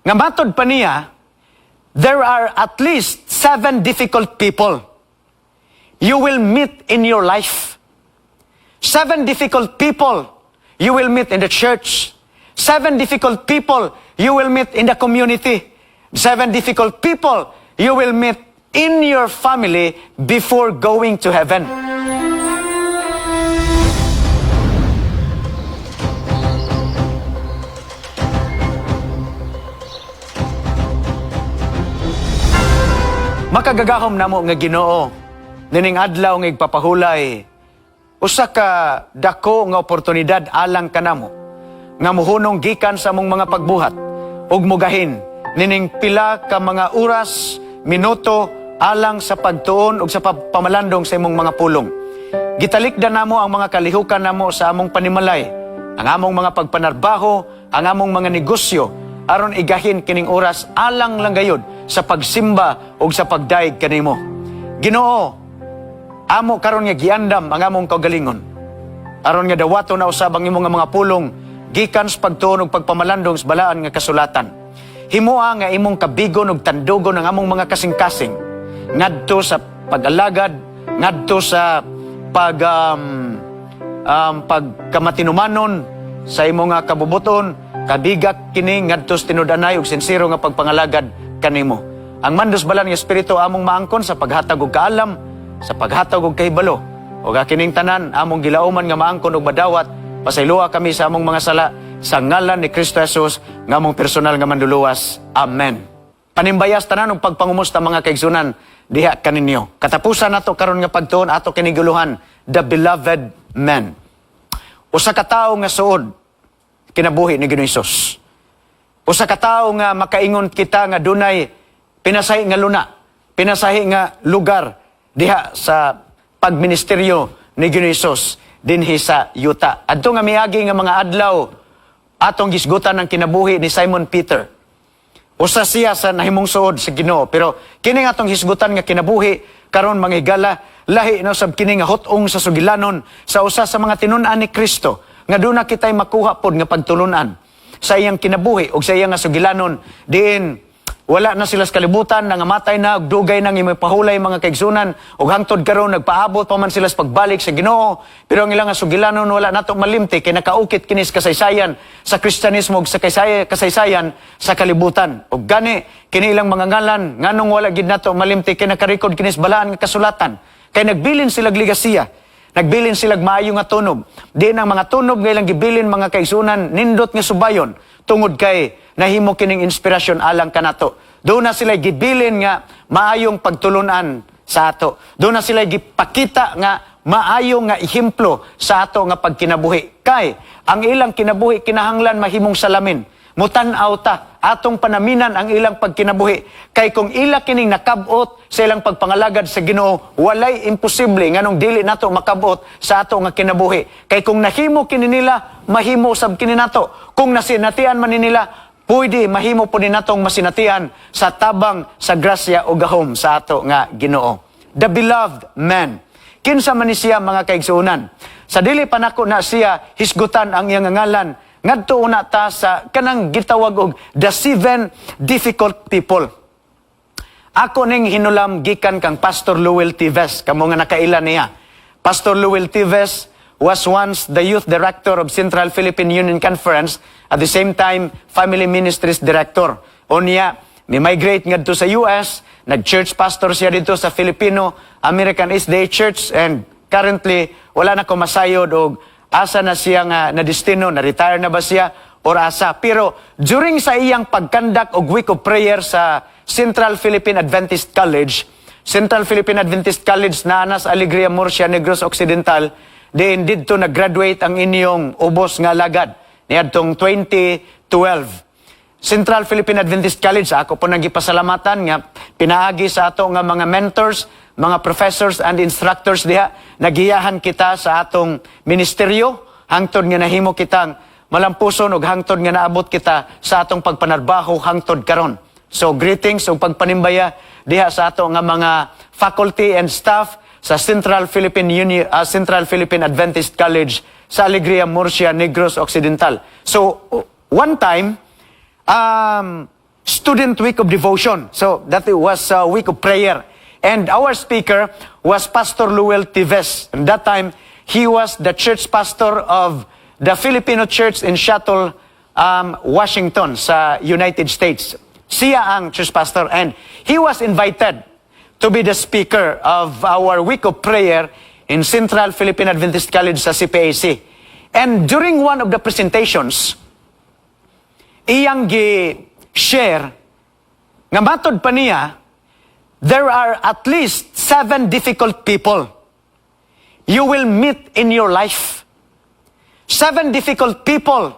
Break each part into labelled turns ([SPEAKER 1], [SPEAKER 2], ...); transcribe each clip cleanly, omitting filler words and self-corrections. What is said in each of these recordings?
[SPEAKER 1] Nga matod pa niya, there are at least 7 difficult people you will meet in your life. 7 difficult people you will meet in the church. 7 difficult people you will meet in the community. 7 difficult people you will meet in your family before going to heaven. Makagagahom namo nga Ginoo, nining adlaw nga igpapahulay, usa ka dako nga oportunidad alang kanamo, nga muhunong gikan sa among mga pagbuhat, ug mugahin, nining pila ka mga oras, minuto, alang sa pagtuon ug sa pamalandong sa imong mga pulong. Gitalikdan namo ang mga kalihukan namo sa among panimalay, ang among mga pagpanarbaho, ang among mga negosyo, aron igahin kining oras alang lang gayud sa pagsimba o sa pagdaig kanimo. Ginoo, amo karon nga giandam ang among kaugalingon, aron nga dawato na usab ang imong mga pulong gikan sa pagtuon ug pagpamalandong sa balaan nga kasulatan. Himoa nga imong kabigon ug tandugon ang among mga kasing-kasing ngadto sa pag-alagad, ngadto sa pagkamatinumanon sa imong nga kabubuton, kabigak kini ngadto sa tinud-anay ug sinsero nga pagpangalagad kanimo. Ang mandos balan nga espiritu among maangkon sa paghatag og kaalam, sa paghatag og kahibalo. Ug kining tanan among gilauman nga maangkon og madawat, pasayloa kami sa among mga sala sa ngalan ni Kristo Jesus nga among personal nga manduluwas. Amen. Panimbayas tanan og pagpangumusta mga kaigsunan diha kaninyo. Katapusan nato karon nga pagtuon ato kiniguluhan, the beloved man. Usa ka tawo nga suod kinabuhi ni Ginoong Hesus. Usa ka tawo nga makaingon kita nga dunay pinasahi nga luna, pinasahi nga lugar diha sa pagministeryo ni Ginoong Hesus dinhi sa yuta. Adto nga miagi nga mga adlaw atong gisgutan ang kinabuhi ni Simon Peter. Usa siya sa nahimong suod sa Ginoo, pero kini nga atong hisgutan nga kinabuhi karon manghigala lahi na sab kini nga hutong sa sugilanon sa usa sa mga tinun-an ni Kristo nga duna kitay makuha pod nga pagtulunan sa iyang kinabuhi o sa iyang nga sugilanon diin wala na sila sa kalibutan, nangamatay na, ug dugay nang imipahulay mga kaigsunan, ug hangtod karon nagpaabot pa man sila sa pagbalik sa Ginoo, pero ang ilang nga sugilanon wala nato malimti kay nakaukit kinis kasaysayan sa Kristyanismo ug sa kasaysayan sa kalibutan. Ug gani kini ilang mga ngalan nganong wala gid nato malimti kay nakarekord kinis balaan nga kasulatan, kay nagbilin sila ligasiya. Nagbilin sila maayo nga tunog. Di ang mga tunog nga ilang gibilin mga kaigsunan nindot nga subayon tungod kay nahimo kining inspirasyon alang kanato. Doon na sila gibilin nga maayong pagtulunan sa ato. Doon na sila gipakita nga maayong nga ehemplo sa ato nga pagkinabuhi. Kay ang ilang kinabuhi kinahanglan mahimong salamin. Mutan-aw ta atong panaminan ang ilang pagkinabuhi. Kay kung ila kining nakabot sa ilang pagpangalagad sa Ginoo, walay imposible nganong dili nato makabot sa ato nga kinabuhi. Kay kung nahimo kini nila, mahimo usab kini nato. Kung nasinatian man ni nila, pwede mahimo po ni natong masinatian sa tabang sa grasya o gahom sa ato nga Ginoo. The beloved man. Kinsa man ni siya mga kaigsuonan. Sa dili pa nako na siya hisgutan ang iyang ngalan. Ngadto una ta sa kanang gitawag og the 7 difficult people. Ako ning hinulam gikan kang Pastor Luwel Tives, kamo nga nakailan niya. Pastor Luwel Tives was once the youth director of Central Philippine Union Conference, at the same time Family Ministries Director. Unya, mi-migrate ngadto sa US, nag-church pastor siya dito sa Filipino American East Day Church, and currently wala na ko masayod og asa na siya nga na destino, na-retire na ba siya or asa. Pero during sa iyang pagkandak og week of prayer sa Central Philippine Adventist College na sa Alegria, Murcia, Negros Occidental, diin didto nag-graduate ang inyong ubos nga alagad niadtong 2012. Central Philippine Adventist College, ako po nagipasalamatan nga pinaagi sa ato nga mga mentors, mga professors and instructors diha. Nagiyahan kita sa atong ministeryo, hangtod nga nahimo kitang malampuson ug hangtod nga naabot kita sa atong pagpanarbaho hangtod karon. So greetings ug pagpanimbaya diha sa ato nga mga faculty and staff sa Central Philippine Adventist College sa Alegria, Murcia, Negros Occidental. So one time student week of devotion. So that was a week of prayer. And our speaker was Pastor Luel Tives. And that time, he was the church pastor of the Filipino church in Seattle, Washington, sa United States. Siya ang church pastor. And he was invited to be the speaker of our week of prayer in Central Philippine Adventist College sa CPAC. And during one of the presentations, iyang gi-share nga matod pa niya, there are at least 7 difficult people you will meet in your life. 7 difficult people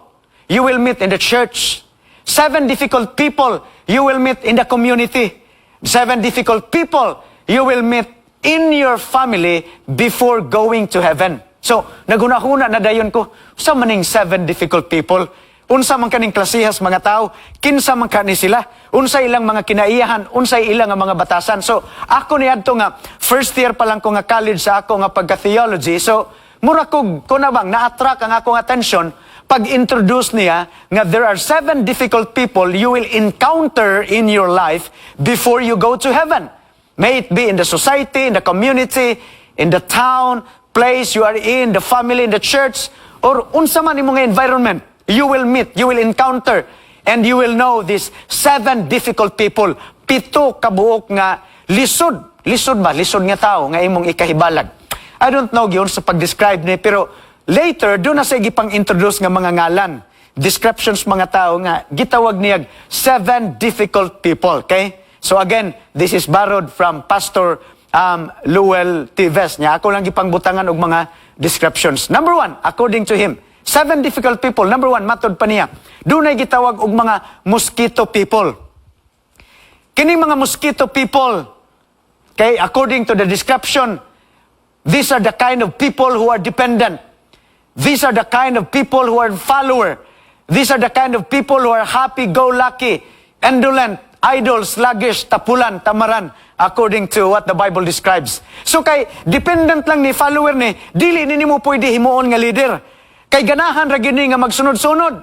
[SPEAKER 1] you will meet in the church. 7 difficult people you will meet in the community. 7 difficult people you will meet in your family before going to heaven. So, naguna-huna na dayon ko, sa maning 7 difficult people, unsa man kaning klasihas mga tao, kinsa man kani sila, unsa ilang mga kinaiyahan, unsa ilang mga batasan. So, ako niadto nga, first year pa lang ko nga college sa ako nga pagka-theology. So, mura kog, na bang, na-attract ang akong attention, pag-introduce niya nga there are 7 difficult people you will encounter in your life before you go to heaven. May it be in the society, in the community, in the town, place you are in, the family, in the church, or unsa man imong environment. You will meet, you will encounter, and you will know these 7 difficult people. 7 kabuok nga lisod. Lisod ba? Lisod nga tao nga imong ikahibalag. I don't know yun sa pag-describe ni, pero later, doon na sa gipang-introduce nga mga ngalan. Descriptions mga tao nga, gitawag niyag 7 difficult people. Okay? So again, this is borrowed from Pastor Luel Tives. Niya, ako lang gipangbutangan og mga descriptions. Number 1, according to him, 7 difficult people. Number 1, matod pa niya. Doon ay gitawag og mga mosquito people. Kini mga mosquito people, okay, according to the description, these are the kind of people who are dependent. These are the kind of people who are follower. These are the kind of people who are happy-go-lucky, indolent, idle, sluggish, tapulan, tamaran, according to what the Bible describes. So kay dependent lang ni follower ni, dili ni mo pwede himuon nga leader. Kay ganahan ra gini nga magsunod-sunod.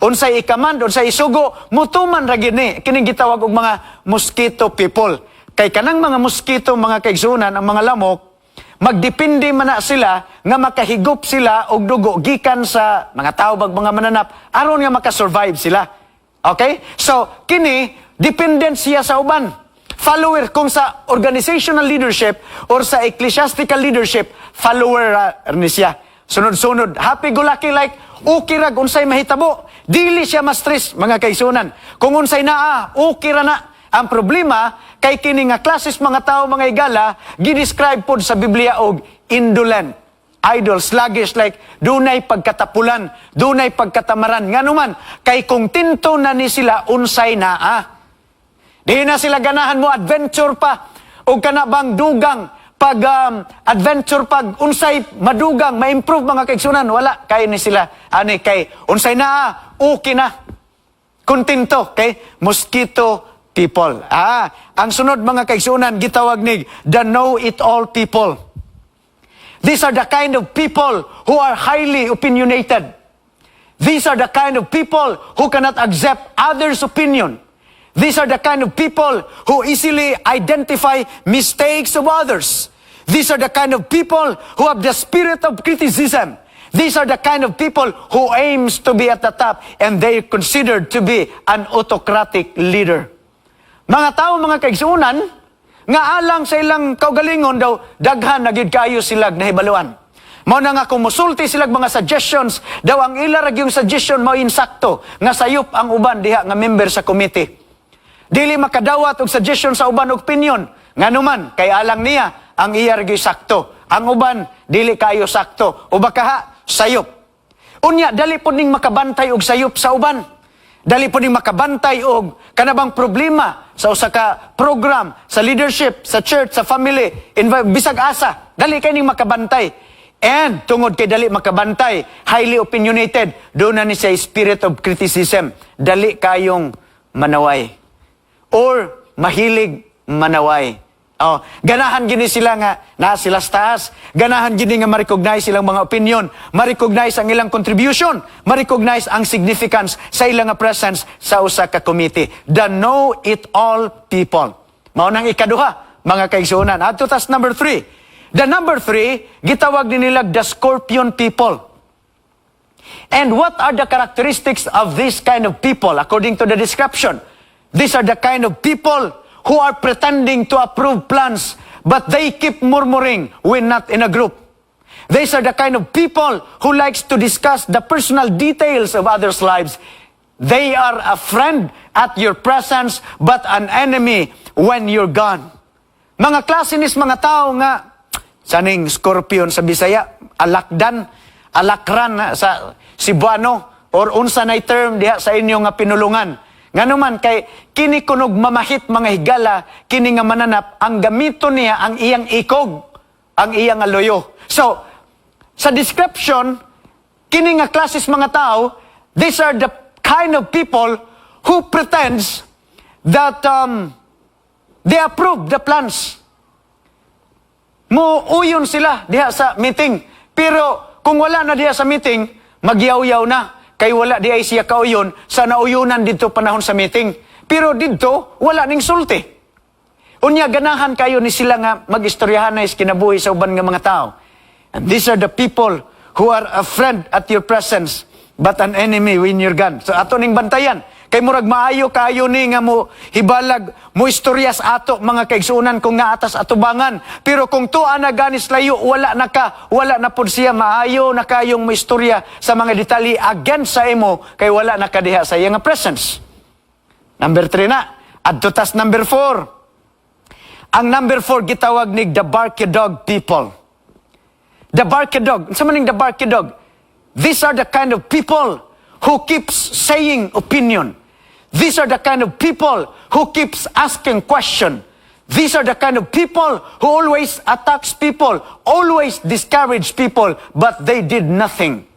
[SPEAKER 1] Unsay ikamand, unsay isugo, mutuman ra gini. Kining gitawag og mga mosquito people. Kay kanang mga mosquito, mga kaigsunan, ang mga lamok, magdepende man na sila nga makahigop sila og dugo gikan sa mga tao bag mga mananap aron nga makasurvive sila. Okay? So, kini dependent siya sa uban. Follower kung sa organizational leadership or sa ecclesiastical leadership, follower ni siya. Sunod-sunod, happy-go-lucky like, okay ra unsay mahitabo. Dili siya ma-stress, mga kaisunan. Kung unsay naa, okay ra na. Ang problema, kay kini nga klases mga tao, mga igala, gidescribe pod sa Biblia og indolent, idle, sluggish, like, dunay pagkatapulan, dunay pagkatamaran. Nga naman, kay kung tinto na ni sila, unsay naa. Di na sila ganahan mo adventure pa, o kanabang dugang, pag-adventure, pag unsay madugang, ma-improve mga kaigsunan, wala, kay ni sila, ani kay, unsay naa, okay na. Kontento, okay? Mosquito people. Ang sunod mga kaigsunan, gitawag ni the know-it-all people. These are the kind of people who are highly opinionated. These are the kind of people who cannot accept others' opinion. These are the kind of people who easily identify mistakes of others. These are the kind of people who have the spirit of criticism. These are the kind of people who aims to be at the top and they are considered to be an autocratic leader. Mga tao, mga kaigsunan, nga alang sa ilang kaugalingon daw, daghan nagid kayo silag nahibaluan. Mao na nga kung musulti silag mga suggestions, daw ang ilarag yung suggestion mao insakto, nga sayop ang uban diha nga member sa committee. Dili makadawat og suggestion sa uban og opinion, nga numan, kay alang niya, ang iyarag sakto. Ang uban, dili kayo sakto. O baka sayop. Unya, dali po ning makabantay og sayop sa uban. Dali po ning makabantay og kanabang problema sa usa ka program, sa leadership, sa church, sa family, bisag asa. Dali kay ning makabantay. And tungod kay dali makabantay, highly opinionated, doon na ni sa spirit of criticism. Dali kayong manaway. Or mahilig manaway. Oh, ganahan gini sila nga na sila sa taas. Ganahan gini nga ma-recognize silang mga opinion, ma-recognize ang ilang contribution, ma-recognize ang significance sa ilang presence sa usa ka committee. The know-it-all people. Mao nang ikaduha, mga kaigsuonan. Adto tas number 3. The number 3, gitawag din nila the scorpion people. And what are the characteristics of this kind of people according to the description? These are the kind of people who are pretending to approve plans, but they keep murmuring when not in a group. These are the kind of people who likes to discuss the personal details of others' lives. They are a friend at your presence, but an enemy when you're gone. Mga klasinis, mga tao nga, saning scorpion sa Bisaya, alakdan, alakran sa Cebuano, or unsa nay term diha sa inyo nga pinulungan. Nga naman kay kini kunog mamahit mga higala, kini nga mananap, ang gamito niya ang iyang ikog, ang iyang aloyo. So, sa description, kini nga klases mga tao, these are the kind of people who pretends that they approve the plans. Muuyon sila diha sa meeting. Pero kung wala na diha sa meeting, magyaw-yaw na. Kay wala di ay siya kauyon sa nauyunan dito panahon sa meeting. Pero dito, wala ning sulti. Unya, ganahan kayo ni sila nga mag-istoryahan na kinabuhi sa uban nga mga tao. And these are the people who are a friend at your presence, but an enemy when you're gone. So ato ning bantayan. Kay murag maayo kayo ni nga mo hibalag, mo istoryas ato mga kaigsuunan kung naatas atubangan. Pero kung tuwa na ganis layo, wala na pod siya maayo na kayong mo istorya sa mga detalye against sa imo, kay wala na kadiha sa iyang presence. Number 3 na. Adto tas number 4. Ang number 4 gitawag ni the barky dog people. The barky dog. Sa maning the barky dog? These are the kind of people who keeps saying opinion. These are the kind of people who keeps asking question. These are the kind of people who always attacks people, always discourage people, but they did nothing.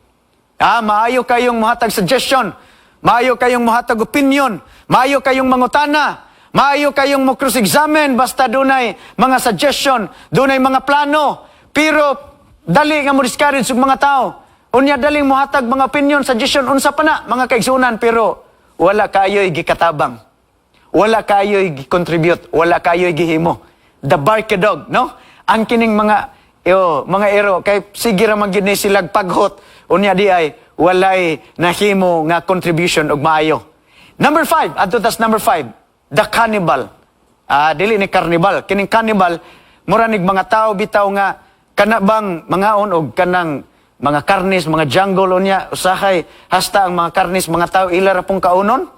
[SPEAKER 1] Maayo kayong muhatag suggestion, maayo kayong muhatag opinion, maayo kayong mangutana, maayo kayong mo cross-examine, basta dunay mga suggestion, dunay mga plano, pero dali nga mo discourage ng mga tao. Unya daling muhatag mga opinion, suggestion, unsa pa na, mga kaigsunan, pero wala kayo'y gikatabang. Wala kayo'y gi-contribute. Wala kayo'y gihimo. The barky dog, no? Ang kining mga ero, kay sige ra magini silag paghot. Unya di ay, walay nahimo nga contribution og maayo. Number 5, adto tas number 5, the cannibal. Dili ni carnival. Kining cannibal, muranig mga tao bitaw nga, kanabang mangaon og kanang mga karnis, mga jungle, unya, usahay, hasta ang mga karnis, mga tao, ilara pong kaunon.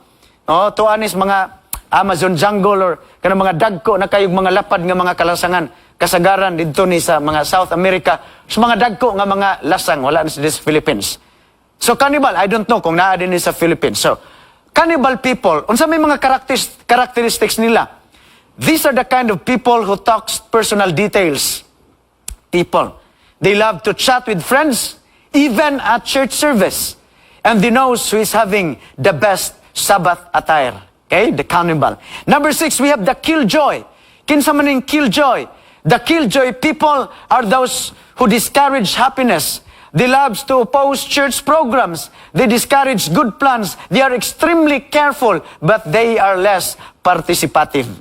[SPEAKER 1] Tuanis, mga Amazon jungle, or kanang mga dagko na kayong mga lapad nga mga kalasangan, kasagaran dito ni sa mga South America, sa mga dagko nga mga lasang, wala na sa Philippines. So, cannibal, I don't know kung naa din sa Philippines. So, cannibal people, unsa may mga characteristics nila? These are the kind of people who talks personal details. People. They love to chat with friends, even at church service. And they know who is having the best Sabbath attire. Okay? The cannibal. Number 6, we have the killjoy. Kinsa man ning killjoy? The killjoy people are those who discourage happiness. They love to oppose church programs. They discourage good plans. They are extremely careful, but they are less participative.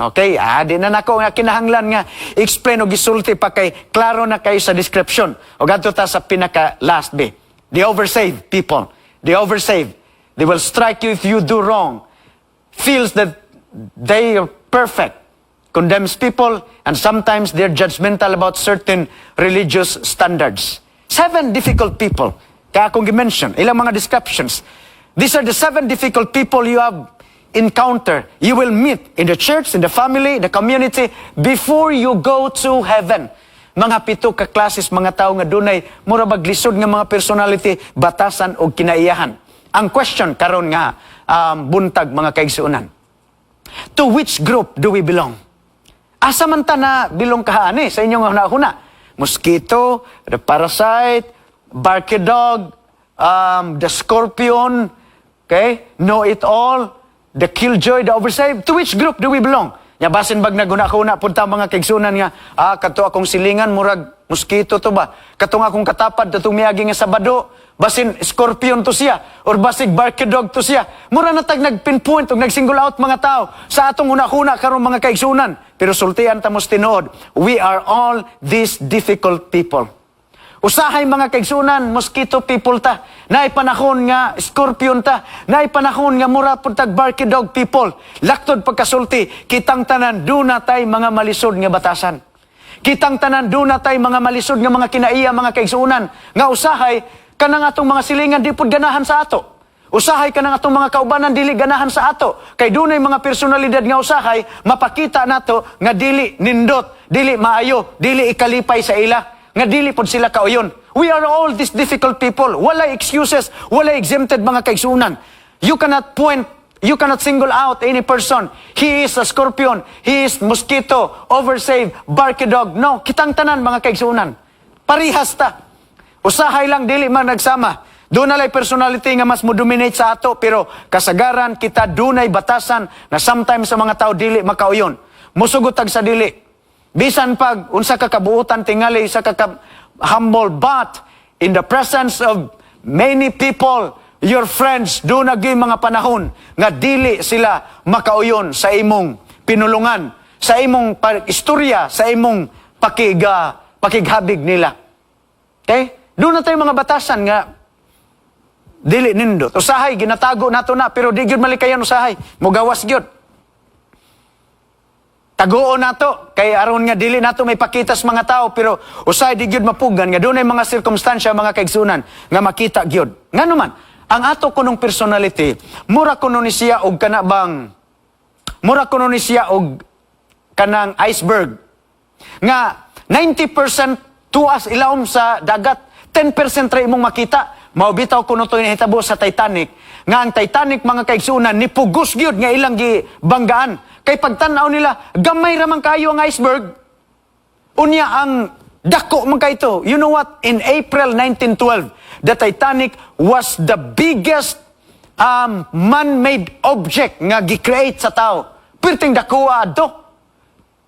[SPEAKER 1] Okay, di na nako nga kinahanglan nga explain o gisulti pa kay klaro na kayo sa description. O gadto ta sa pinaka last be. The oversave people. The oversave. They will strike you if you do wrong. Feels that they are perfect. Condemns people, and sometimes they're judgmental about certain religious standards. 7 difficult people. Kaya akong gi-mention, ilang mga descriptions. These are the 7 difficult people you have encounter, you will meet in the church, in the family, the community, before you go to heaven. Mga 7 ka klases, mga tao nga dunay mura baglisod nga mga personality, batasan o kinaiyahan. Ang question karon nga buntag mga kaigsuunan. To which group do we belong? Asa man ta na bilong kahaani sa inyong hunahuna? Mosquito, the parasite, barky dog, the scorpion, okay? Know it all. The killjoy, the oversave. To which group do we belong? Nya basin bag naguna-kuna punta mga kaigsunan nga, kato akong silingan, murag mosquito to ba? Katong akong katapad, datong miagi nga Sabado, basin scorpion to siya, or basig barky dog to siya. Mura na tag nag-pinpoint, o nag-single out mga tao sa atong una-kuna karong mga kaigsunan. Pero sultian tamos tinuod, we are all these difficult people. Usahay mga kaigsunan, mosquito people ta. Naay panahon nga scorpion ta. Naay panahon nga mura puntag barky dog people. Laktod pagkasulti, kitang tanan duna tay mga malisod nga batasan. Kitang tanan duna tay mga malisod nga mga kinaiya mga kaigsunan. Nga usahay kanang atong mga silingan di pud ganahan sa ato. Usahay kanang atong mga kaubanan dili ganahan sa ato. Kay dunay mga personalidad nga usahay mapakita nato nga dili nindot, dili maayo, dili ikalipay sa ila. Nga dili pod sila kauyon. We are all these difficult people. Walay excuses, walay exempted mga kaigsunan. You cannot point, you cannot single out any person. He is a scorpion, he is mosquito, oversave, barky dog. No, kitang tanan mga kaigsunan. Parihas ta. Usahay lang dili man nagsama. Doon nalay personality nga mas mo-dominate sa ato, pero kasagaran kita dunay batasan na sometimes sa mga tao dili makauyon. Musugotag sa dili. Bisan pag unsa ka kabuutan tingali sa humble, but in the presence of many people, your friends, do naging mga panahon nga dili sila makauyon sa imong pinulungan, sa imong istorya, sa imong pakighabig nila. Okay? Doon na tayo mga batasan nga dili nindot. Usahay, ginatago nato na, pero di gyud malikayan usahay. Mugawas gyud. Taguon nato, kay aron nga dili nato may pakita sa mga tao, pero usay di gyud mapugan nga dunay mga sirkumstansya mga kaigsunan nga makita gyud. Ngano man, ang ato kunong personality, mura kuno ni siya og kana bang mura kuno ni siya og kanang iceberg. Nga 90% tuas ilawom sa dagat, 10% ra imong makita. Mao bitaw kuno to nahitabo sa Titanic. Nga ang Titanic mga kaigsunan nipugos gyud nga ilang gibanggaan. Kay pagtanaw nila, gamay ramang kayo ang iceberg. Unya ang dako man kay ito. You know what? In April 1912, the Titanic was the biggest man-made object nga gi-create sa tao. Pirting dakuha adto.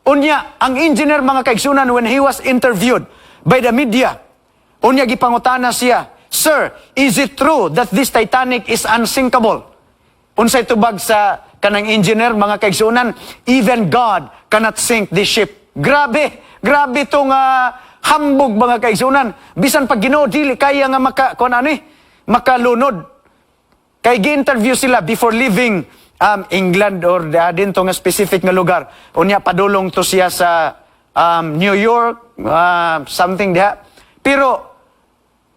[SPEAKER 1] Unya, ang engineer mga kaigsunan when he was interviewed by the media, unya gipangutana siya, "Sir, is it true that this Titanic is unsinkable?" Unsay tubag sa kanang engineer mga kaigsunan, "Even God cannot sink this ship." Grabe tong hambog mga kaigsunan. Bisan pag Ginoo dili kaya nga makalunod. Kay gi-interview sila before leaving England or dinto nga specific nga lugar. Unya padulong to siya sa New York, something diha. Pero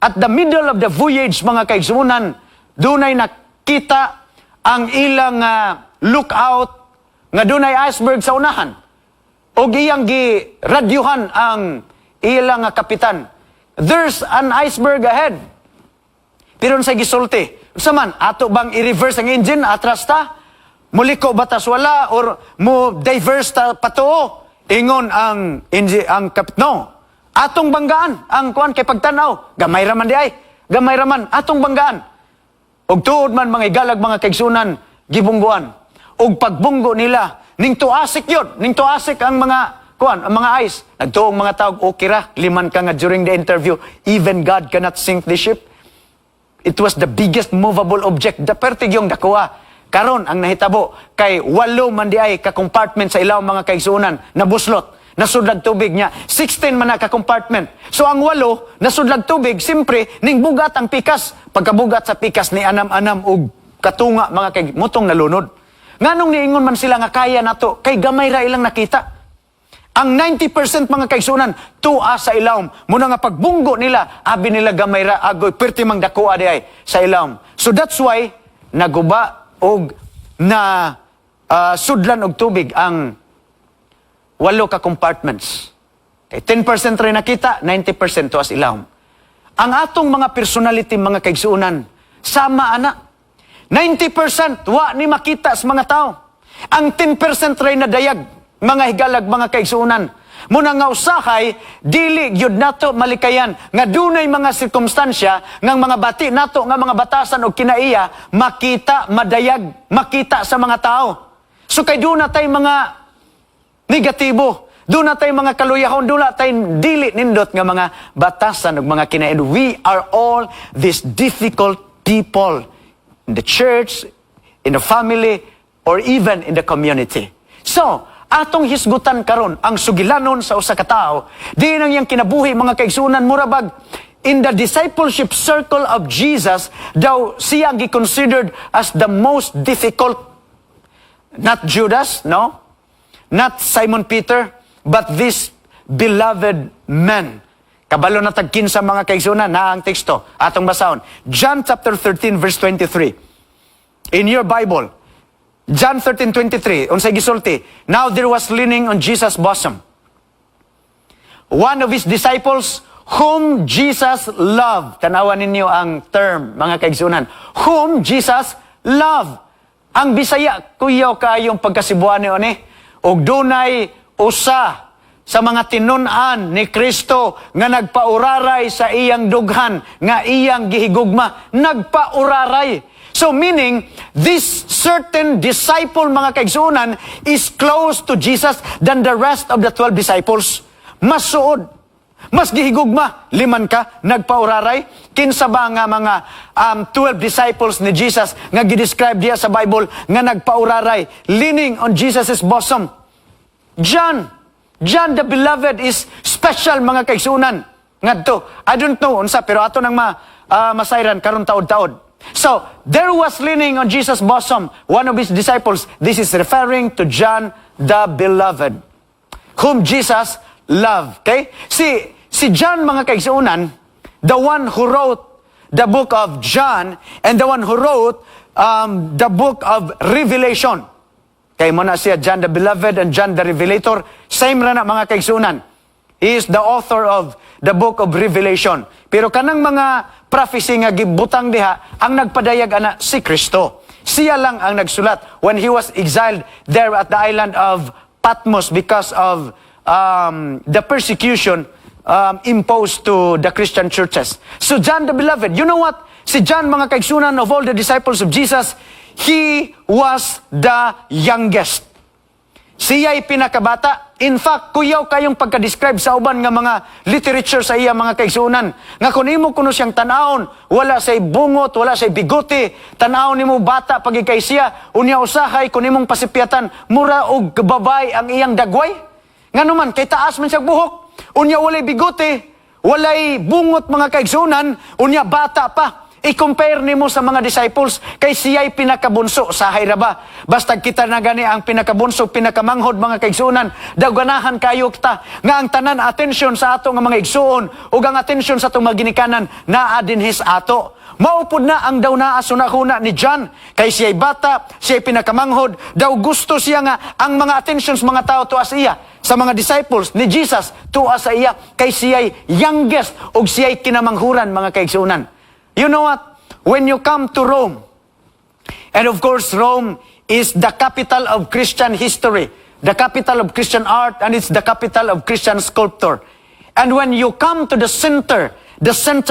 [SPEAKER 1] at the middle of the voyage mga kaigsunan, dunay nakita ang ilang lookout nga dunay iceberg sa unahan. O iyang gi-radyuhan ang ilang kapitan. There's an iceberg ahead. Pero sa gisulti, saman ato bang i-reverse ang engine atras ta? Muliko batas wala or mo diverse ta patuo? Ingon ang kapitno. Atong banggaan ang kuan kay pagtanaw. Gamay raman di ay. Gamay raman atong banggaan. Og tuod man mga igalag mga kaigsunan gibungguan. Og pagbunggo nila ning tuasik yun, ning tuasik ang mga kuan, ang mga ice. Nagtuong mga tawag okay ra, liman ka nga during the interview, even God cannot sink the ship. It was the biggest movable object. Dapertig yung dakuha. Karon ang nahitabo kay 8 man di ay ka compartment sa ilaw mga kaigsunan na buslot. Nasudlag tubig niya. 16 man na ka-compartment. So ang 8, nasudlag tubig, simpre, ning bugat ang pikas. Pagkabugat sa pikas ni anam-anam og katunga mga kay mutong nalunod. Nganong niingon man sila nga kaya nato, kay gamay ra ilang nakita. Ang 90% mga kaigsunan, tuwa sa ilawom. Muna nga pagbunggo nila, abi nila gamay ra, agoy, perti mang dakuha di ay sa ilawom. So that's why, naguba og na sudlan og tubig ang 8 ka compartments. Okay, 10% rin nakita, 90% to as ilawom. Ang atong mga personality, mga kaigsuunan, sama ana. 90% wa ni makita sa mga tao. Ang 10% rin na dayag, mga higalag, mga kaigsuunan. Muna nga usahay, dili gyud nato malikayan nga dunay mga sirkumstansya ng mga bati nato nga mga batasan o kinaiya makita, madayag, makita sa mga tao. So kay doon na tay mga negatibo. Doon na tayo mga kaluyahon, doon na tayo dili nindot nga mga batasan ug mga kinain. We are all these difficult people in the church, in the family, or even in the community. So, atong hisgutan karon ang sugilanon sa usa ka tawo, di nang yang kinabuhi mga kaigsunan murabag in the discipleship circle of Jesus, daw siya gi-considered as the most difficult. Not Judas, no? Not Simon Peter, but this beloved man. Kabalo na tagkin sa mga kaigsunan na ang teksto. Atong basahon. John chapter 13 verse 23. In your Bible, John 13:23, unsay gisulti, now there was leaning on Jesus' bosom one of his disciples whom Jesus loved. Tanawan ninyo ang term, mga kaigsunan. Whom Jesus loved. Ang Bisaya, kuyaw kayong pagkasibuan niyo ni, og dunay usa sa mga tinun-an ni Kristo nga nagpauraray sa iyang dughan, nga iyang gihigugma, nagpauraray. So meaning, this certain disciple, mga kaigsunan, is close to Jesus than the rest of the 12 disciples. Mas suod, mas gihigugma, liman ka, nagpauraray. Kinsa ba nga mga 12 disciples ni Jesus nga gidescribe diya sa Bible nga nagpauraray, leaning on Jesus' bosom? John the beloved is special, mga kaigsunan. Ngadto, I don't know unsa, pero ato nang masayran karon taod-taod. So, there was leaning on Jesus' bosom, one of his disciples. This is referring to John the beloved, whom Jesus loved. Okay? Si John, mga kaigsunan, the one who wrote the book of John and the one who wrote the book of Revelation. Kay mo na siya, John the beloved and John the revelator. Same ra na, mga kaigsunan. He is the author of the book of Revelation. Pero kanang mga prophecy nga gibutang diha, ang nagpadayag ana si Kristo. Siya lang ang nagsulat when he was exiled there at the island of Patmos because of the persecution imposed to the Christian churches. So John the beloved, you know what? Si John, mga kaigsunan, of all the disciples of Jesus, he was the youngest. Siya'y pinakabata. In fact, kuyaw kayong pagka-describe sa uban nga mga literature sa iya, mga kaigsunan. Nga kung imo kuno siyang tanawon, wala say bungot, wala say bigote, tanawon nimo bata pagikay siya, unya usahay kung imong pasipyatan, mura og babay ang iyang dagway. Nganuman, kay taas man siya buhok, unya walay bigote, walay bungot, mga kaigsunan, unya bata pa. I-compare nimo sa mga disciples, kay siya'y pinakabunso sa hayraba. Basta kita na gani ang pinakabunso, pinakamanghod, mga kaigsunan, daganahan kayo kita, nga ang tanan atensyon sa ato nga mga igsuon, o ang atensyon sa itong mga ginikanan, naa dinhis ato. Maupod na ang daw naa sunahuna ni John, kay siya'y bata, siya'y pinakamanghod, daw gusto siya nga ang mga attentions mga tao tuwa sa iya, sa mga disciples ni Jesus tuwa sa iya, kay siya'y youngest, o siya'y kinamanghuran, mga kaigsunan. You know what? When you come to Rome, and of course Rome is the capital of Christian history, the capital of Christian art, and it's the capital of Christian sculpture. And when you come to the center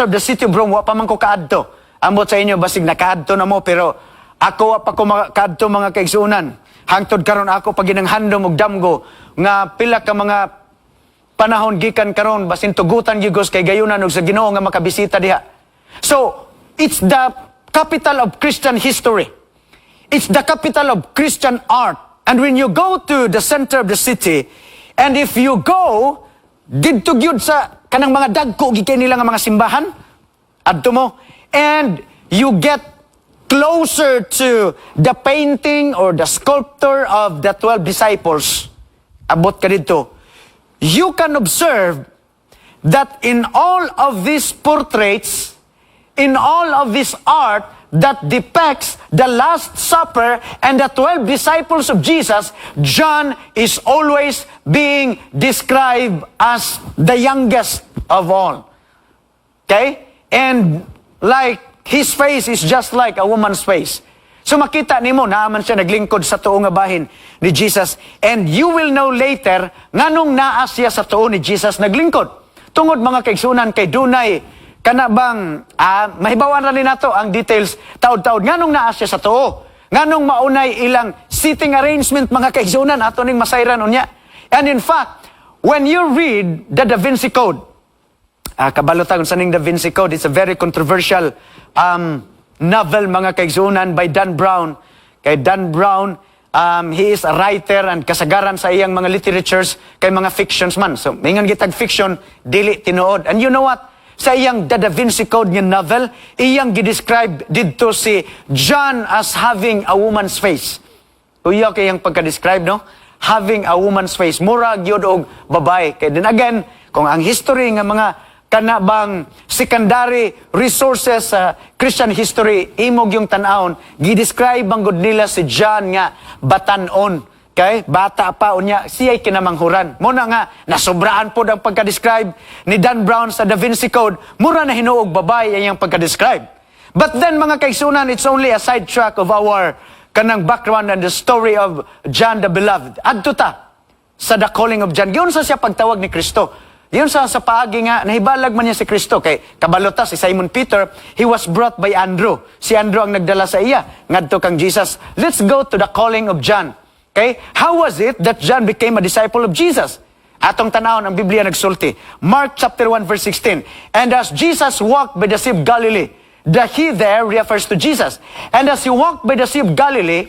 [SPEAKER 1] of the city of Rome, wa pa man ko kaadto. Ambot sa inyo, basig nakaadto na mo, pero ako wa pa ko kaadto, mga kaigsunan. Hangtod karon ako pag ginanghandom og damgo, nga pila ka mga panahon gikan karon, basin tugutan gigos kay gayunan og sa Ginoo nga makabisita diha. So, it's the capital of Christian history. It's the capital of Christian art. And when you go to the center of the city, and if you go, didto gyud sa kanang mga dagko, gikay nila nga mga simbahan, adto mo, and you get closer to the painting or the sculpture of the 12 disciples, abot ka dito, you can observe that in all of these portraits, in all of this art that depicts the Last Supper and the 12 disciples of Jesus, John is always being described as the youngest of all. Okay? And like, his face is just like a woman's face. So makita nimo, naaman siya naglingkod sa tuo nga bahin ni Jesus. And you will know later, nganong naa siya sa tuo ni Jesus naglingkod. Tungod, mga kaigsunan, kay dunay kana bang, mahibawan ra ni nato ang details, taod-taod, nganong naa siya sa tuo? Nganong maunay ilang seating arrangement, mga kaigsunan, ato ning masayran unya? And in fact, when you read the Da Vinci Code, kabalutan sa ning Da Vinci Code, it's a very controversial novel, mga kaigsunan, by Dan Brown. Kay Dan Brown, he is a writer and kasagaran sa iyang mga literatures kay mga fictions man. So, mingon gitag fiction, dili tinuod. And you know what? Sa iyang Da Vinci Code nga novel, iyang gidescribe dito si John as having a woman's face. Uyo kay iyang pagka-describe, no? Having a woman's face. Mura, gyud og babae. Kaya din again, kung ang history nga mga kanabang secondary resources sa Christian history, imog yung tanawon, gidescribe ang good nila si John nga batanon. Okay? Bata pa unya, siya'y kinamanghuran. Muna nga, nasobraan po ang pagka-describe ni Dan Brown sa Da Vinci Code, mura na hinuog babae ang pagka-describe. But then, mga kaigsunan, it's only a sidetrack of our kanang background and the story of John the Beloved. Adto ta sa The Calling of John. Yun sa siya pagtawag ni Kristo. Yun sa paagi nga, nahibalag man niya si Kristo. Kay kabalota si Simon Peter, he was brought by Andrew. Si Andrew ang nagdala sa iya. Ngadto kang Jesus. Let's go to the calling of John. Okay? How was it that John became a disciple of Jesus? Atong tanawon ang Biblia nagsulti. Mark chapter 1 verse 16. And as Jesus walked by the Sea of Galilee, the he there refers to Jesus. And as he walked by the Sea of Galilee,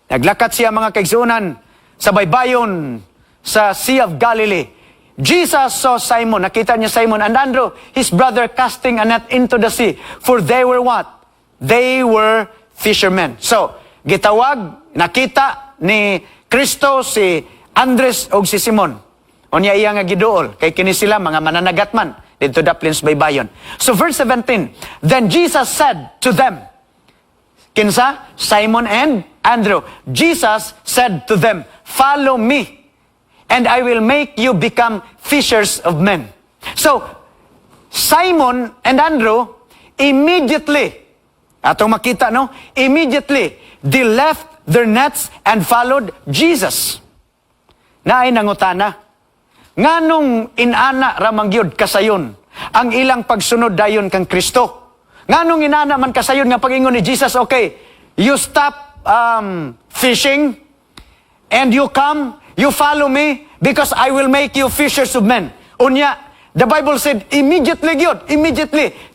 [SPEAKER 1] naglakat siya, mga kaigsunan, sa baybayon sa Sea of Galilee. Jesus saw Simon, nakita niya Simon and Andrew, his brother, casting a net into the sea. For they were what? They were fishermen. So, gitawag, nakita ni Kristo si Andres o si Simon. Unya iya nga giduol, kay kini sila mga mananagat man dito daplins baybayon. So verse 17, then Jesus said to them, kinsa? Simon and Andrew. Jesus said to them, follow me, and I will make you become fishers of men. So, Simon and Andrew, immediately, atong makita, no? Immediately, they left their nets and followed Jesus. Naay nangutana, nganong inana ramangyod kasayon ang ilang pagsunod dayon kang Kristo? Nganong inana man kasayon nga pag-ingon ni Jesus, okay, you stop fishing and you come, you follow me because I will make you fishers of men. Unya, the Bible said, immediately,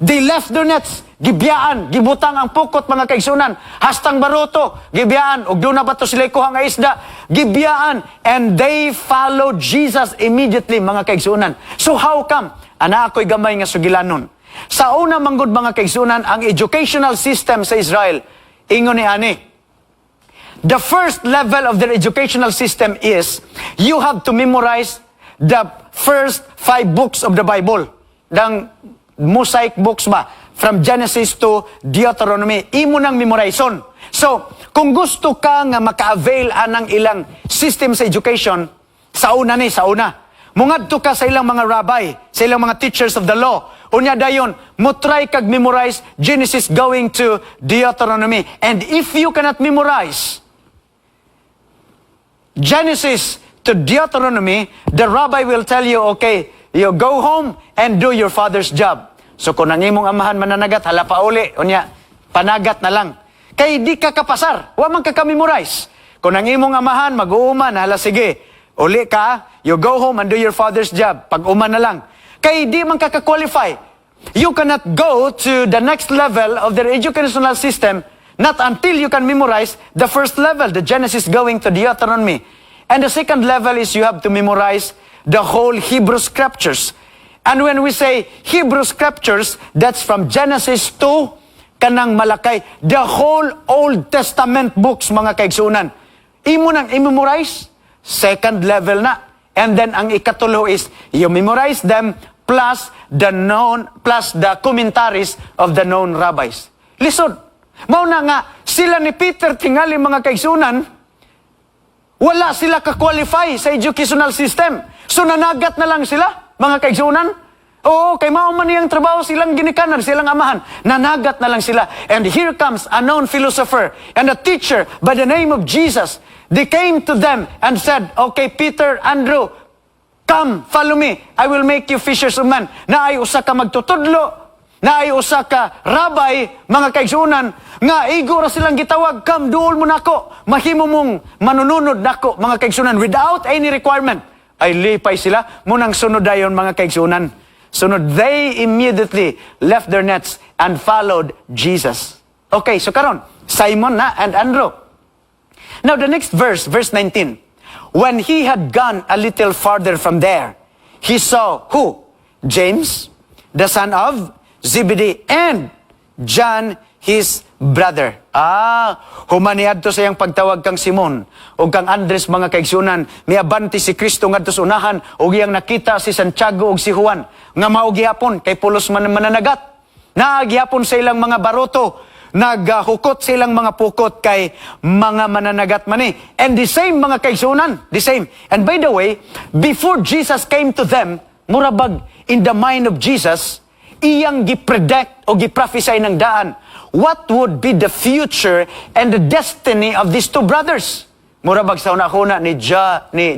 [SPEAKER 1] they left their nets. Gibiyaan, gibutang ang pukot, mga kaigsunan. Hastang baruto, gibiyaan. Ug doon na ba ito sila ikuha nga isda? Gibiyaan. And they followed Jesus immediately, mga kaigsunan. So how come? Ana ako'y gamay nga sugilanon. Sa una manggod, mga kaigsunan, ang educational system sa Israel, ingon ni ani, the first level of their educational system is, you have to memorize the first 5 books of the Bible. Dang Mosaic books ba? From Genesis to Deuteronomy, imo nang memorizon. So, kung gusto ka nga maka-avail anang ilang system sa education, sa una. Mungadto ka sa ilang mga rabbi, sa ilang mga teachers of the law. Unya dayon, mo try kag memorize Genesis going to Deuteronomy. And if you cannot memorize Genesis to Deuteronomy, the rabbi will tell you, okay, you go home and do your father's job. So kung ang imong amahan mananagat, hala pa uli, unya, panagat na lang. Kay di ka kapasar, wa man ka memorize. Kung ang imong amahan, mag-uuman, hala sige, uli ka, you go home and do your father's job. Pag-uman na lang. Kay di man ka qualify. You cannot go to the next level of their educational system, not until you can memorize the first level, the Genesis going to Deuteronomy. And the second level is you have to memorize the whole Hebrew scriptures. And when we say Hebrew scriptures, that's from Genesis to kanang Malakay, the whole Old Testament books, mga kaigsunan. Imo nang i-memorize, second level na. And then ang ikatulo is, you memorize them plus the commentaries of the known rabbis. Listen, mauna nga, sila ni Peter tingali, mga kaigsunan, wala sila ka-qualify sa educational system. So nanagat na lang sila. Mga kaigsunan, oo, kay mao man niyang trabaho silang ginikanan, silang amahan. Nanagat na lang sila. And here comes a known philosopher and a teacher by the name of Jesus. They came to them and said, okay, Peter, Andrew, come, follow me. I will make you fishers of men. Na ay usa ka magtutudlo, Na ay usa ka rabay, mga kaigsunan, nga igo ra silang gitawag, come, duol mo nako, mahimo mong manununod nako, mga kaigsunan, without any requirement. Ay lipay sila, munang sunod dayon, mga kaigsunan. Sunod, they immediately left their nets and followed Jesus. Okay, so karon, Simon na and Andrew. Now the next verse, verse 19. When he had gone a little farther from there, he saw who? James, the son of Zebedee, and John, his brother. Humaniad to sa iyang pagtawag kang Simon, o kang Andres, mga kaigsunan, miabanti si Kristo ngadto sa unahan, o iyang nakita si Santiago o si Juan, nga maugihapon, kay pulos mananagat. Naagihapon sa ilang mga baroto, naghukot silang mga pukot kay mga mananagat mani. And the same, mga kaigsunan, the same. And by the way, before Jesus came to them, murabag in the mind of Jesus, iyang gipredict o giprophesy ng daan what would be the future and the destiny of these two brothers. Murabag sa una-una ni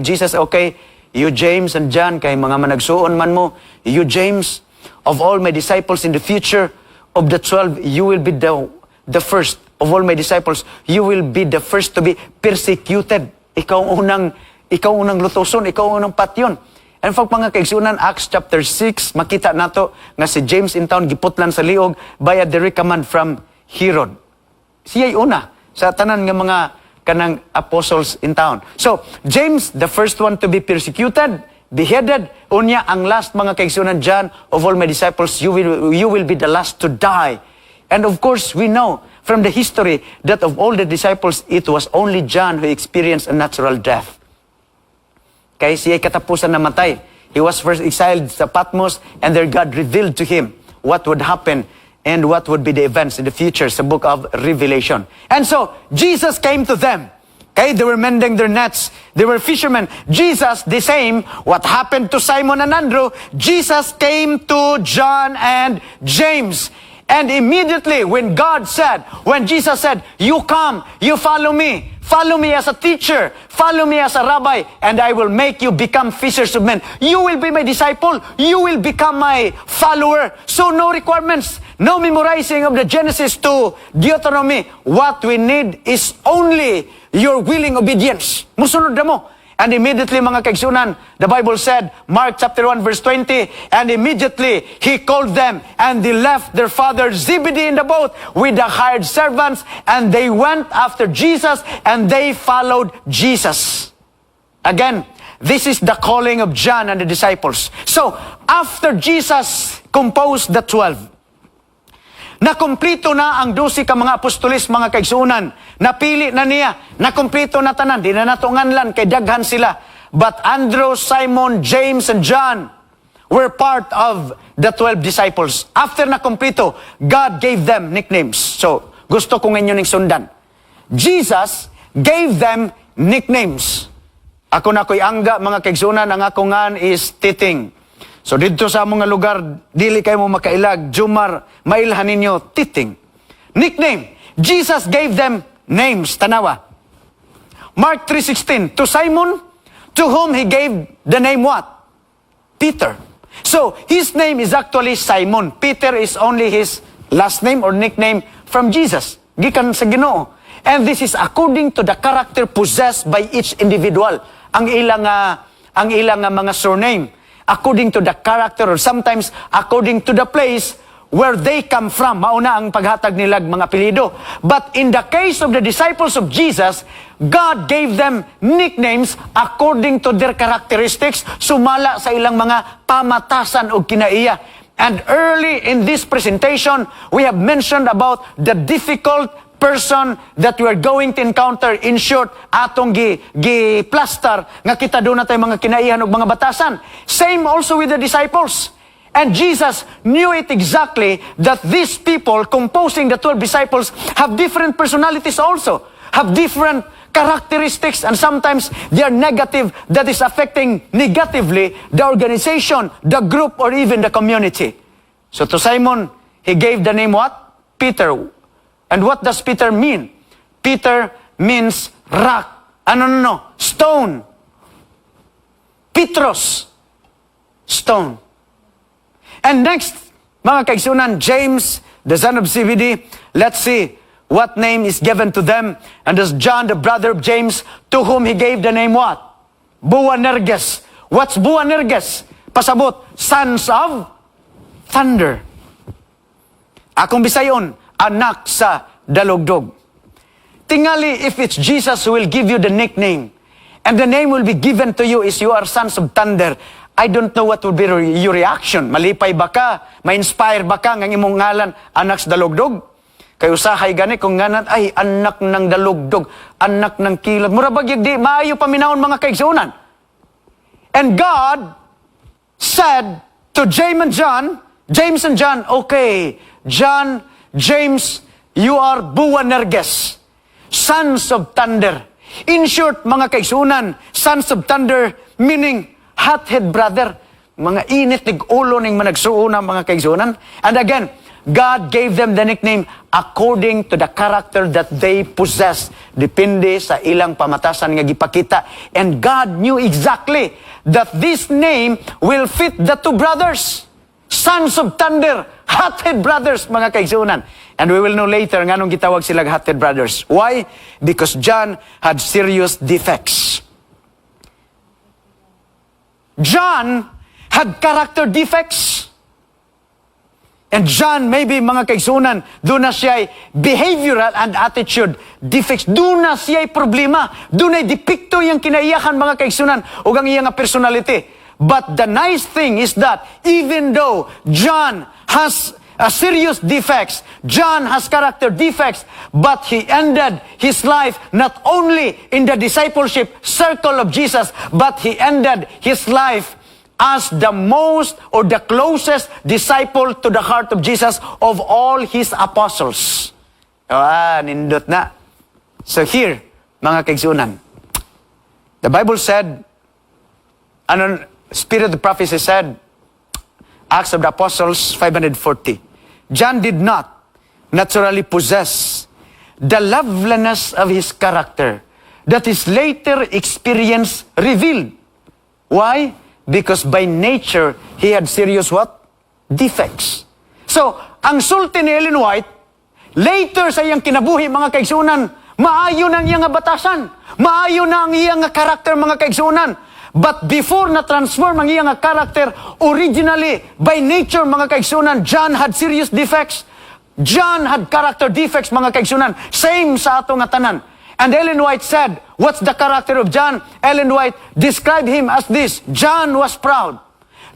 [SPEAKER 1] Jesus, okay, you James and John, kay mga managsuon man mo, you James, of all my disciples in the future, of the 12, you will be the first of all my disciples, you will be the first to be persecuted. Ikaw unang lutoson, ikaw unang patyon. And for mga kaigsunan, Acts chapter 6, makita nato nga si James in town giputlan sa liog by a direct command from Herod. Siya'y una sa tanan nga mga kanang apostles in town. So, James, the first one to be persecuted, beheaded. Unya, ang last, mga kaigsunan, John, of all my disciples, you will be the last to die. And of course, we know from the history that of all the disciples, it was only John who experienced a natural death. Kaya siya'y katapusan na matay. He was first exiled sa Patmos, and there God revealed to him what would happen and what would be the events in the future sa book of Revelation. And so, Jesus came to them. Okay, they were mending their nets. They were fishermen. Jesus, the same, what happened to Simon and Andrew, Jesus came to John and James. And immediately when Jesus said, you come, you follow me as a teacher, follow me as a rabbi, and I will make you become fishers of men. You will be my disciple, you will become my follower. So no requirements, no memorizing of the Genesis to Deuteronomy. What we need is only your willing obedience. Musunod na mo. And immediately, mga kaigsunan, the Bible said, Mark chapter 1 verse 20, and immediately he called them, and they left their father Zebedee in the boat with the hired servants, and they went after Jesus, and they followed Jesus. Again, this is the calling of John and the disciples. So, after Jesus composed the 12, nakumplito na ang 12 ka mga apostolis, mga kaigsunan. Napili na niya. Nakumplito na tanan. Di na natunganlan kay daghan sila. But Andrew, Simon, James, and John were part of the 12 disciples. After nakumplito, God gave them nicknames. So, gusto ko ngayon yung sundan. Jesus gave them nicknames. Ako na ko'y angga, mga kaigsunan, ang ako ngan is Titing. So dito sa mga lugar, dili kayo mo makailag, Jumar, mailhan ninyo, Titing. Nickname. Jesus gave them names, tanawa. Mark 3:16, to Simon, to whom he gave the name what? Peter. So, his name is actually Simon. Peter is only his last name or nickname from Jesus. Gikan sa Ginoo. And this is according to the character possessed by each individual. Ang ilang mga surname. According to the character or sometimes according to the place where they come from. Mauna ang paghatag nilag mga apelyido. But in the case of the disciples of Jesus, God gave them nicknames according to their characteristics, sumala sa ilang mga pamatasan o kinaiya. And early in this presentation, we have mentioned about the difficult person that we are going to encounter. In short, atong gi-plaster nga kita doon na tayo mga kinaihan o mga batasan. Same also with the disciples. And Jesus knew it exactly that these people composing the 12 disciples have different personalities also, have different characteristics, and sometimes they are negative, that is affecting negatively the organization, the group, or even the community. So to Simon, he gave the name what? Peter. And what does Peter mean? Peter means rock. No. Stone. Petros. Stone. And next, Mga kaigsunan, James, the son of Zebedee, let's see what name is given to them. And this John, the brother of James, to whom he gave the name what? Boanerges. What's Boanerges? Pasabot, sons of thunder. Akong Bisayon, anak sa dalugdog. Tingali, if it's Jesus who will give you the nickname, and the name will be given to you is you are sons of thunder, I don't know what will be your reaction. Malipay ba ka? Ma-inspire ba ka ng imong ngalan, anak sa dalugdog? Kay usahay gani kung nganan, ay, anak ng dalugdog, anak ng kilot. Murabag yung di, maayo paminahon mga kaigsunan. And God said to James and John, okay, John, James, you are Boanerges, sons of thunder. In short, mga kaigsunan, sons of thunder, meaning hothead brother, mga init nig ulo ning managsuuna mga kaigsunan. And again, God gave them the nickname according to the character that they possess. Depende sa ilang pamatasan nga gipakita. And God knew exactly that this name will fit the two brothers. Sons of thunder, hothead brothers, mga kaigsunan. And we will know later nga nung gitawag sila hothead brothers. Why? Because John had serious defects. John had character defects. And John, maybe mga kaigsunan, doon na siya behavioral and attitude defects. Doon na siya problema. Doon na depikto yung kinaiyakan mga kaigsunan o ang iyang personality. But the nice thing is that even though John has serious defects, John has character defects, but he ended his life not only in the discipleship circle of Jesus, but he ended his life as the most or the closest disciple to the heart of Jesus of all his apostles. Nindot na. So here, mga kaigsunan, the Bible said, Spirit of prophecy said, Acts of the Apostles 540, John did not naturally possess the loveliness of his character that his later experience revealed. Why? Because by nature, he had serious what? Defects. So, ang sulti ni Ellen White, later sa iyang kinabuhi, mga kaigsunan, maayo na ang iyang batasan. Maayo na ang iyang karakter, mga kaigsunan. But before na-transform ang iyang character, originally, by nature, mga kaigsunan, John had serious defects. John had character defects, mga kaigsunan. Same sa ato nga tanan. And Ellen White said, what's the character of John? Ellen White described him as this. John was proud.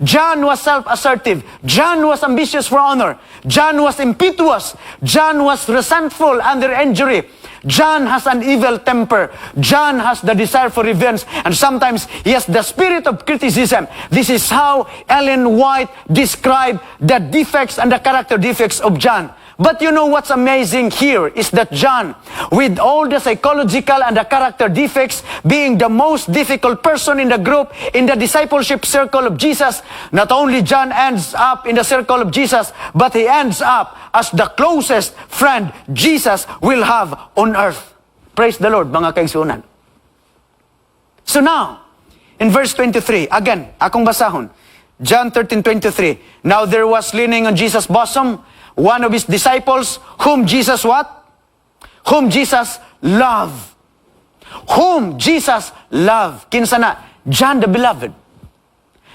[SPEAKER 1] John was self-assertive. John was ambitious for honor. John was impetuous. John was resentful under injury. John has an evil temper. John has the desire for revenge. And sometimes he has the spirit of criticism. This is how Ellen White described the defects and the character defects of John. But you know what's amazing here is that John, with all the psychological and the character defects, being the most difficult person in the group, in the discipleship circle of Jesus, not only John ends up in the circle of Jesus, but he ends up as the closest friend Jesus will have on earth. Praise the Lord, mga kaigsunan. So now, in verse 23, again, akong basahon, John 13:23, now there was leaning on Jesus' bosom, one of his disciples, whom Jesus what? Whom Jesus loved. Whom Jesus loved. Kinsa na? John the Beloved.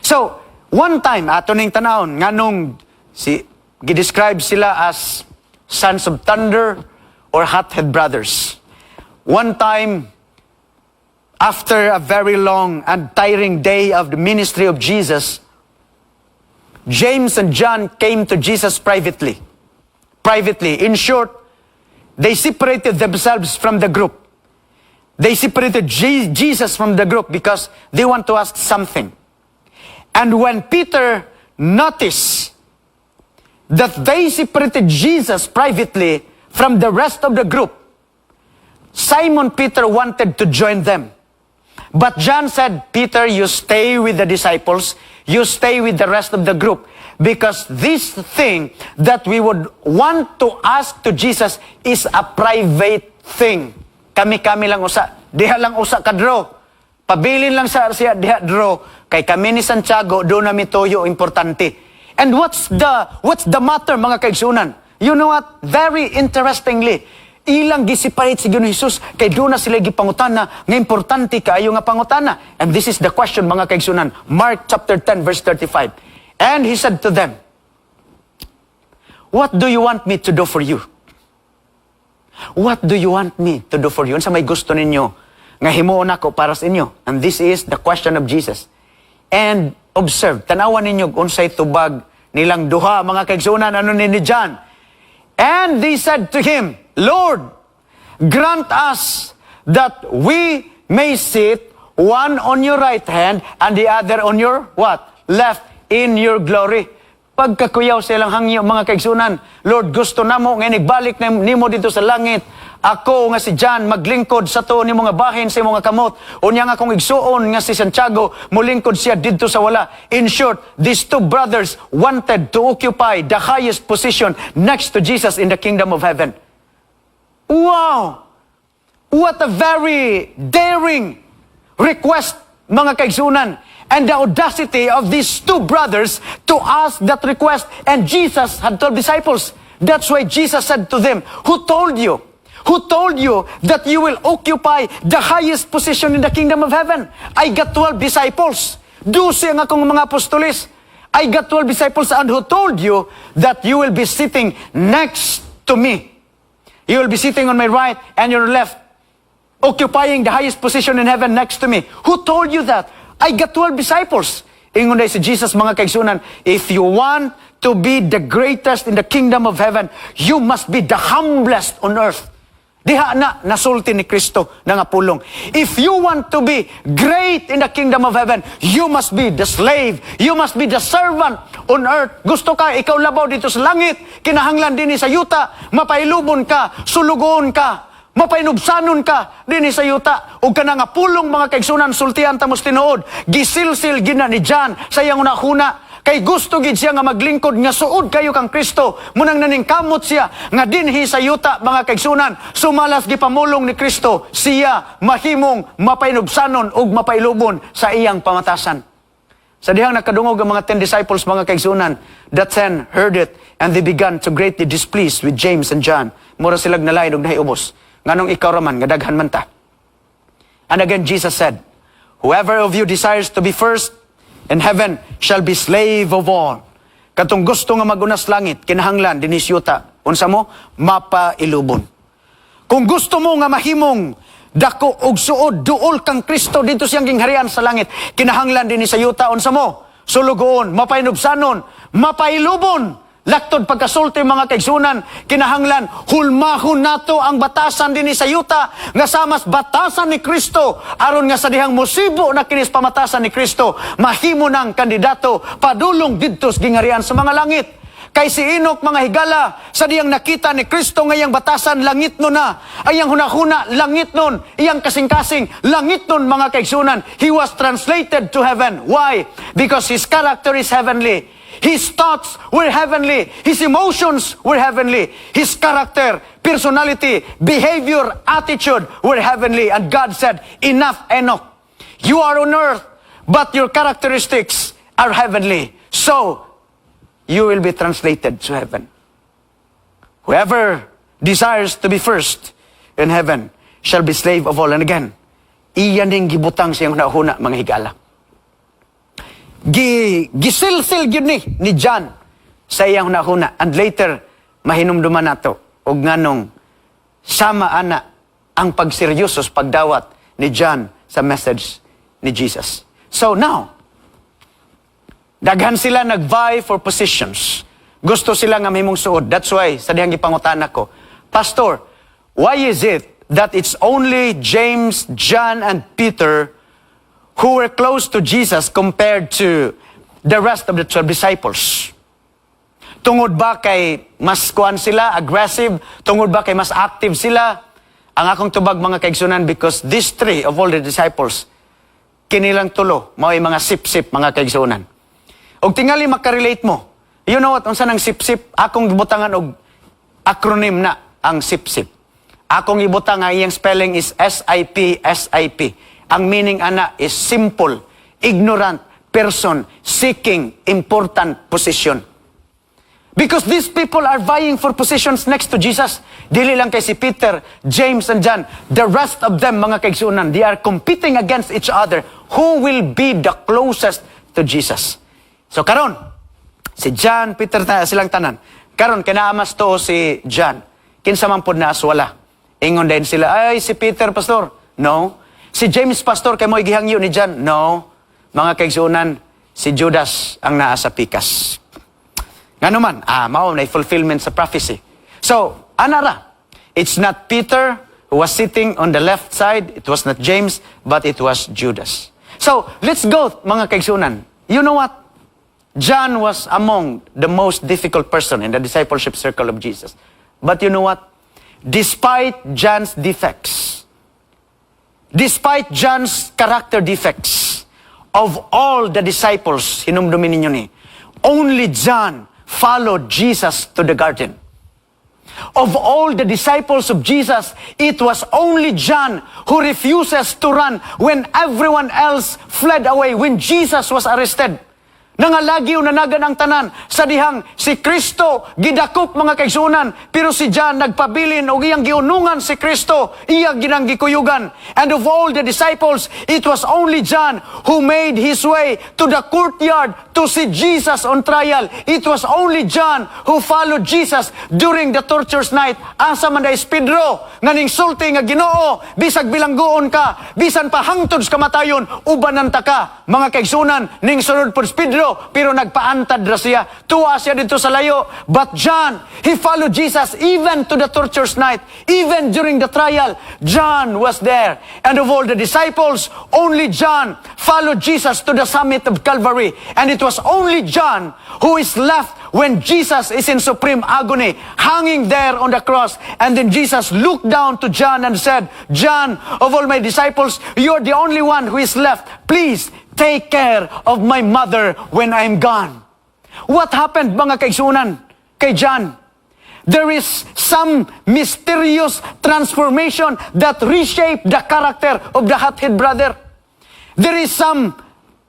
[SPEAKER 1] So, one time, ato ning tanawon, nga nung gidescribe sila as sons of thunder or hothead brothers. One time, after a very long and tiring day of the ministry of Jesus, James and John came to Jesus privately. In short, they separated themselves from the group. They separated Jesus from the group because they want to ask something. And when Peter noticed that they separated Jesus privately from the rest of the group, Simon Peter wanted to join them. But John said, Peter, you stay with the disciples, you stay with the rest of the group. Because this thing that we would want to ask to Jesus is a private thing. Kami-kami lang usa. Diha lang usa ka draw. Pabilin lang siya diha draw. Kay kami ni Santiago, doon na mituyo importante. And what's the matter, mga kaigsunan? You know what? Very interestingly, ilang gisiparit si Ginoong Hesus kay doon na sila gipangutana nga importante kaayo nga pangutana. And this is the question, mga kaigsunan. Mark chapter 10 verse 35. And he said to them, what do you want me to do for you? What do you want me to do for you? Unsa may gusto ninyo nga himuon ako para sa inyo? And this is the question of Jesus. And observe, tanawan ninyo unsay tubag nilang duha, mga kaigsunan, ano ni John. And they said to him, Lord, grant us that we may sit one on your right hand and the other on your what? Left in your glory. Pagkakuyaw silang hangyo, mga kaigsunan, Lord, gusto namo nga nigbalik nimo dito sa langit. Ako nga si John maglingkod sa to ni mga bahin sa mga kamot. Unya nga akong igsuon nga si Santiago mulingkod siya didto sa wala. In short, these two brothers wanted to occupy the highest position next to Jesus in the kingdom of heaven. Wow! What a very daring request, mga kaigsunan. And the audacity of these two brothers to ask that request. And Jesus had 12 disciples. That's why Jesus said to them, who told you that you will occupy the highest position in the kingdom of heaven? I got 12 disciples. 12 ang akong mga apostoles. I got 12 disciples, and who told you that you will be sitting next to me? You will be sitting on my right and your left, occupying the highest position in heaven next to me. Who told you that? I got 12 disciples. Ingon day si Jesus, mga kaigsunan, if you want to be the greatest in the kingdom of heaven, you must be the humblest on earth. Diha na nasulti ni Kristo na nga pulong. If you want to be great in the kingdom of heaven, you must be the slave. You must be the servant on earth. Gusto ka, ikaw labaw dito sa langit, kinahanglan din sa yuta, mapailubon ka, sulugon ka, mapainubsanon ka din sa yuta. O ka na nga pulong, mga kaigsunan, sultihan tamos tinuod. Gisilsil gina ni John sa iyang unahuna. Kay gusto gid siya nga maglingkod nga suod kayo kang Kristo. Munang naningkamot siya nga dinhi sa yuta, mga kaigsunan. Sumalas gipamulong ni Kristo, siya mahimong mapainubsanon ug mapailubon sa iyang pamatasan. Sa dihang nakadungog ang mga 10 disciples, mga kaigsunan, the 10 heard it and they began to greatly displeased with James and John. Mura silag nalain ug nahiubos. Nganong ikaw raman, nga daghan man ta. And again, Jesus said, whoever of you desires to be first in heaven shall be slave of all. Katong gusto nga magunas langit, kinahanglan, dinis yuta. Unsa mo? Mapailubon. Kung gusto mo nga mahimong dako og suod, duol kang Kristo dito siyang gingharian sa langit, kinahanglan dinis sa yuta. Unsa mo? Sulugoon, mapainubsanon, mapailubon. Laktod pagkasulti, mga kaigsunan, kinahanglan, hulmahon nato ang batasan din sa yuta, nga samas batasan ni Kristo, aron nga sa dihang musibo na kinis pamatasan ni Kristo, mahimo ng kandidato, padulong didtos gingarian sa mga langit. Kay si Enoch, mga higala, sa diyang nakita ni Kristo ngayang batasan, langit nun na. Ayang hunahuna, langit nun. Iyang kasing-kasing, langit nun, mga kaigsunan. He was translated to heaven. Why? Because his character is heavenly. His thoughts were heavenly. His emotions were heavenly. His character, personality, behavior, attitude were heavenly. And God said, enough, Enoch. You are on earth, but your characteristics are heavenly. So, you will be translated to heaven. Whoever desires to be first in heaven shall be slave of all. And again, iyan ding gibutang siyang nahuna, mga higala. Gisilsil yun ni John sa iyang nahuna. And later, mahinumduman nato. O nganong, sama ana ang pagseryosos pagdawat ni John sa message ni Jesus. So now, daghan sila nag-vie for positions. Gusto sila nga mahimong suod. That's why, sa dihang gipangutan ako, Pastor, why is it that it's only James, John, and Peter who were close to Jesus compared to the rest of the 12 disciples? Tungod ba kay mas kuan sila, aggressive? Tungod ba kay mas active sila? Ang akong tubag, mga kaigsunan, because these three of all the disciples, kinilang tulo, mao'y mga sip-sip, mga kaigsunan. Og tingali makarelate mo. You know what? Unsa nang sip-sip? Akong gibutangan og acronym na ang sip-sip. Akong ibutang nga iyang spelling is SIP, SIP. Ang meaning ana is simple, ignorant, person seeking important position. Because these people are vying for positions next to Jesus. Dili lang kay si Peter, James, and John. The rest of them, mga kaigsunan, they are competing against each other. Who will be the closest to Jesus? So karon, si John, Peter, silang tanan. Karon, kinaamas to si John. Kinsa man pod na aswala. Ingon din sila, ay, si Peter, pastor. No. Si James, pastor, kay mo'y gihangyo ni John. No. Mga kaigsunan, si Judas ang naa sa pikas. Nga naman, mao na fulfillment sa prophecy. So, anara, it's not Peter who was sitting on the left side, it was not James, but it was Judas. So, let's go, mga kaigsunan. You know what? John was among the most difficult person in the discipleship circle of Jesus. But you know what? Despite John's defects, despite John's character defects, of all the disciples, hinumdumin ninyo ni, only John followed Jesus to the garden. Of all the disciples of Jesus, it was only John who refuses to run when everyone else fled away, when Jesus was arrested. Nangalagyo nanagan ang tanan sa dihang si Kristo gidakop mga kaigsunan, pero si John nagpabilin og iyang giunungan si Kristo, iya ginang gikuyugan. And of all the disciples, it was only John who made his way to the courtyard to see Jesus on trial. It was only John who followed Jesus during the torture's night. Asa man dais Pedro nga ningsulti nga Ginoo, bisag bilangguon ka, bisan pa hangtod sa kamatayon, ubanan ta ka. Mga kaigsunan, ning sunod pod Pedro, pero nagpaantad ra siya. Tuwa siya dito sa layo. But John, he followed Jesus even to the torture's night. Even during the trial, John was there. And of all the disciples, only John followed Jesus to the summit of Calvary. And it was only John who is left when Jesus is in supreme agony, hanging there on the cross. And then Jesus looked down to John and said, John, of all my disciples, you're the only one who is left. Please, take care of my mother when I'm gone. What happened, mga kaigsunan, kay John? There is some mysterious transformation that reshaped the character of the hothead brother. There is some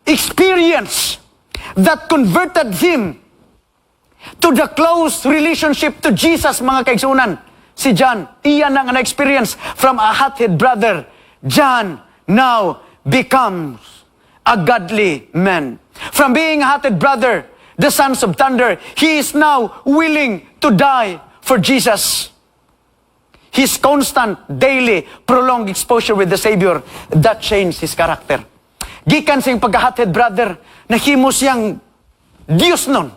[SPEAKER 1] experience that converted him to the close relationship to Jesus, mga kaigsunan. Si John, iyan ang na-experience from a hothead brother. John now becomes a godly man. From being a hated brother, the sons of thunder, he is now willing to die for Jesus. His constant, daily, prolonged exposure with the Savior, that changed his character. Gikan sa iyang pagkahated brother, nahimo siyang Diyos nun.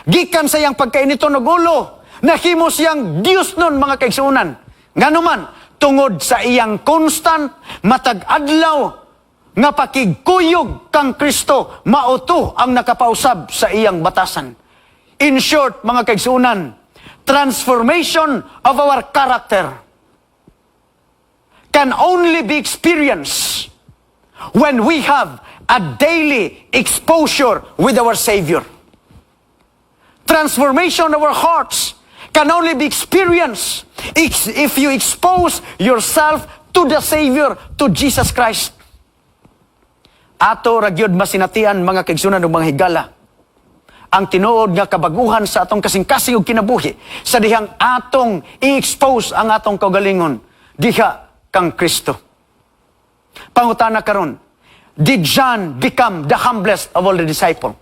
[SPEAKER 1] Gikan sa iyang pagkainito ng ulo, nahimo siyang Diyos nun, mga kaigsunan. Nga naman, tungod sa iyang constant, matag-adlaw, nga pakigkuyog kang Kristo, mauto ang nakapausab sa iyang batasan. In short, mga kaigsunan, transformation of our character can only be experienced when we have a daily exposure with our Savior. Transformation of our hearts can only be experienced if you expose yourself to the Savior, to Jesus Christ. Ato ragyod masinatian, mga kaigsunan ng mga higala, ang tinuod nga kabag-ohan sa atong kasing-kasing ug kinabuhi, sa dihang atong i-expose ang atong kaugalingon diha kang Kristo. Pangutana karon, did John become the humblest of all the disciples?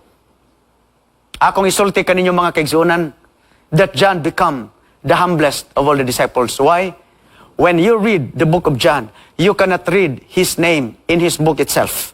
[SPEAKER 1] Akong isulti kaninyo, mga kaigsunan, that John become the humblest of all the disciples. Why? When you read the book of John, you cannot read his name in his book itself.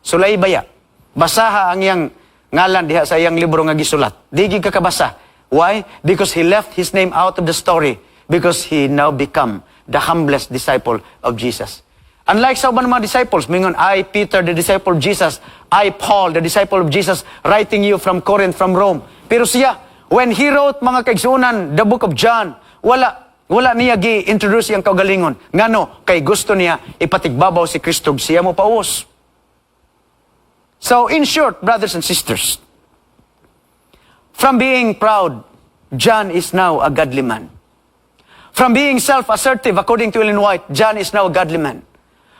[SPEAKER 1] Sulay baya. Basaha ang iyang ngalan diha sa iyang libro nga gisulat. Di gyud ka kabasa. Why? Because he left his name out of the story. Because he now become the humblest disciple of Jesus. Unlike sa uban mga disciples, mingon, I, Peter, the disciple of Jesus, I, Paul, the disciple of Jesus, writing you from Corinth, from Rome. Pero siya, when he wrote, mga kaigsunan, the book of John, wala niya gi-introduce iyang kaugalingon. Ngano, kay gusto niya ipatigbabaw si Kristo, siya mo paus. So, in short, brothers and sisters, from being proud, John is now a godly man. From being self-assertive, according to Ellen White, John is now a godly man.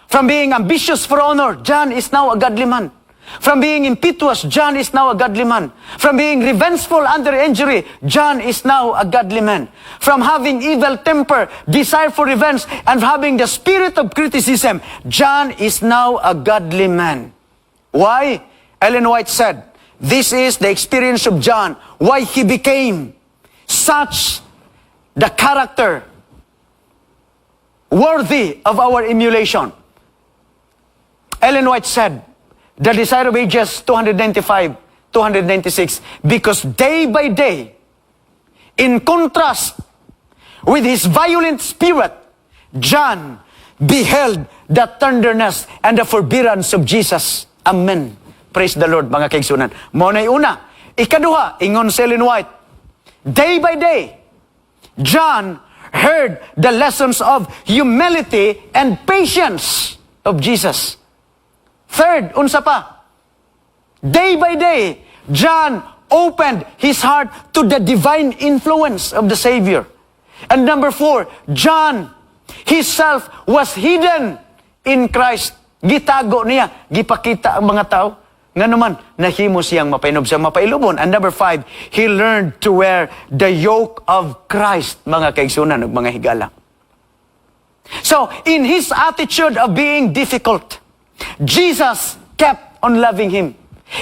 [SPEAKER 1] From being ambitious for honor, John is now a godly man. From being impetuous, John is now a godly man. From being revengeful under injury, John is now a godly man. From having evil temper, desire for revenge, and having the spirit of criticism, John is now a godly man. Why? Ellen White said, this is the experience of John, why he became such the character worthy of our emulation. Ellen White said, the Desire of Ages 295, 296, because day by day, in contrast with his violent spirit, John beheld the tenderness and the forbearance of Jesus. Amen. Praise the Lord, mga kaigsunan. Maunay una. Ikaduha, ingon si Ellen White, day by day, John heard the lessons of humility and patience of Jesus. Third, unsa pa? Day by day, John opened his heart to the divine influence of the Savior. And number 4, John himself was hidden in Christ. Gitago niya, gipakita ang mga tao. Nga naman, nahimo siyang mapainom siyang mapailubon. And number 5, he learned to wear the yoke of Christ, mga kaigsunan ug mga higala. So, in his attitude of being difficult, Jesus kept on loving him.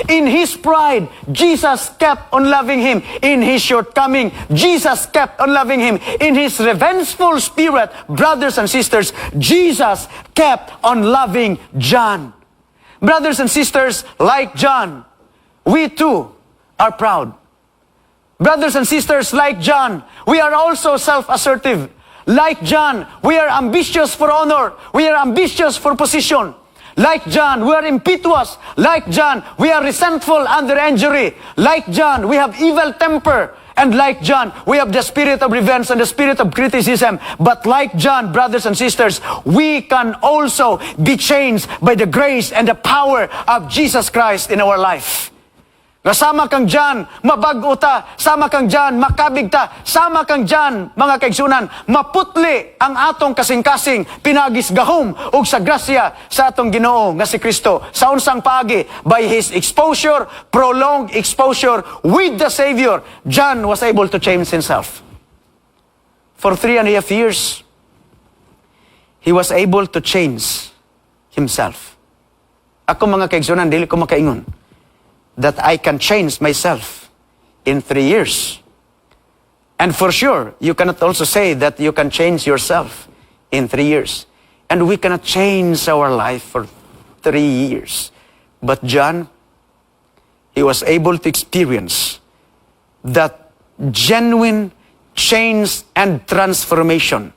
[SPEAKER 1] In his pride, Jesus kept on loving him. In his shortcoming, Jesus kept on loving him. In his revengeful spirit, brothers and sisters, Jesus kept on loving John. Brothers and sisters, like John, we too are proud. Brothers and sisters, like John, we are also self-assertive. Like John, we are ambitious for honor. We are ambitious for position. Like John, we are impetuous. Like John, we are resentful under injury. Like John, we have evil temper. And like John, we have the spirit of revenge and the spirit of criticism. But like John, brothers and sisters, we can also be changed by the grace and the power of Jesus Christ in our life. Sama kang dyan, mabag-o ta. Sama kang dyan, makabig ta. Sama kang dyan, mga kaigsunan, maputli ang atong kasing-kasing pinagis gahom ug sa grasya sa atong Ginoo nga si Kristo. Sa unsang paagi, by his exposure, prolonged exposure with the Savior, John was able to change himself. For 3.5 years, he was able to change himself. Ako mga kaigsunan, dili ko makaingon that I can change myself in 3 years. And for sure, you cannot also say that you can change yourself in 3 years. And we cannot change our life for 3 years. But John, he was able to experience that genuine change and transformation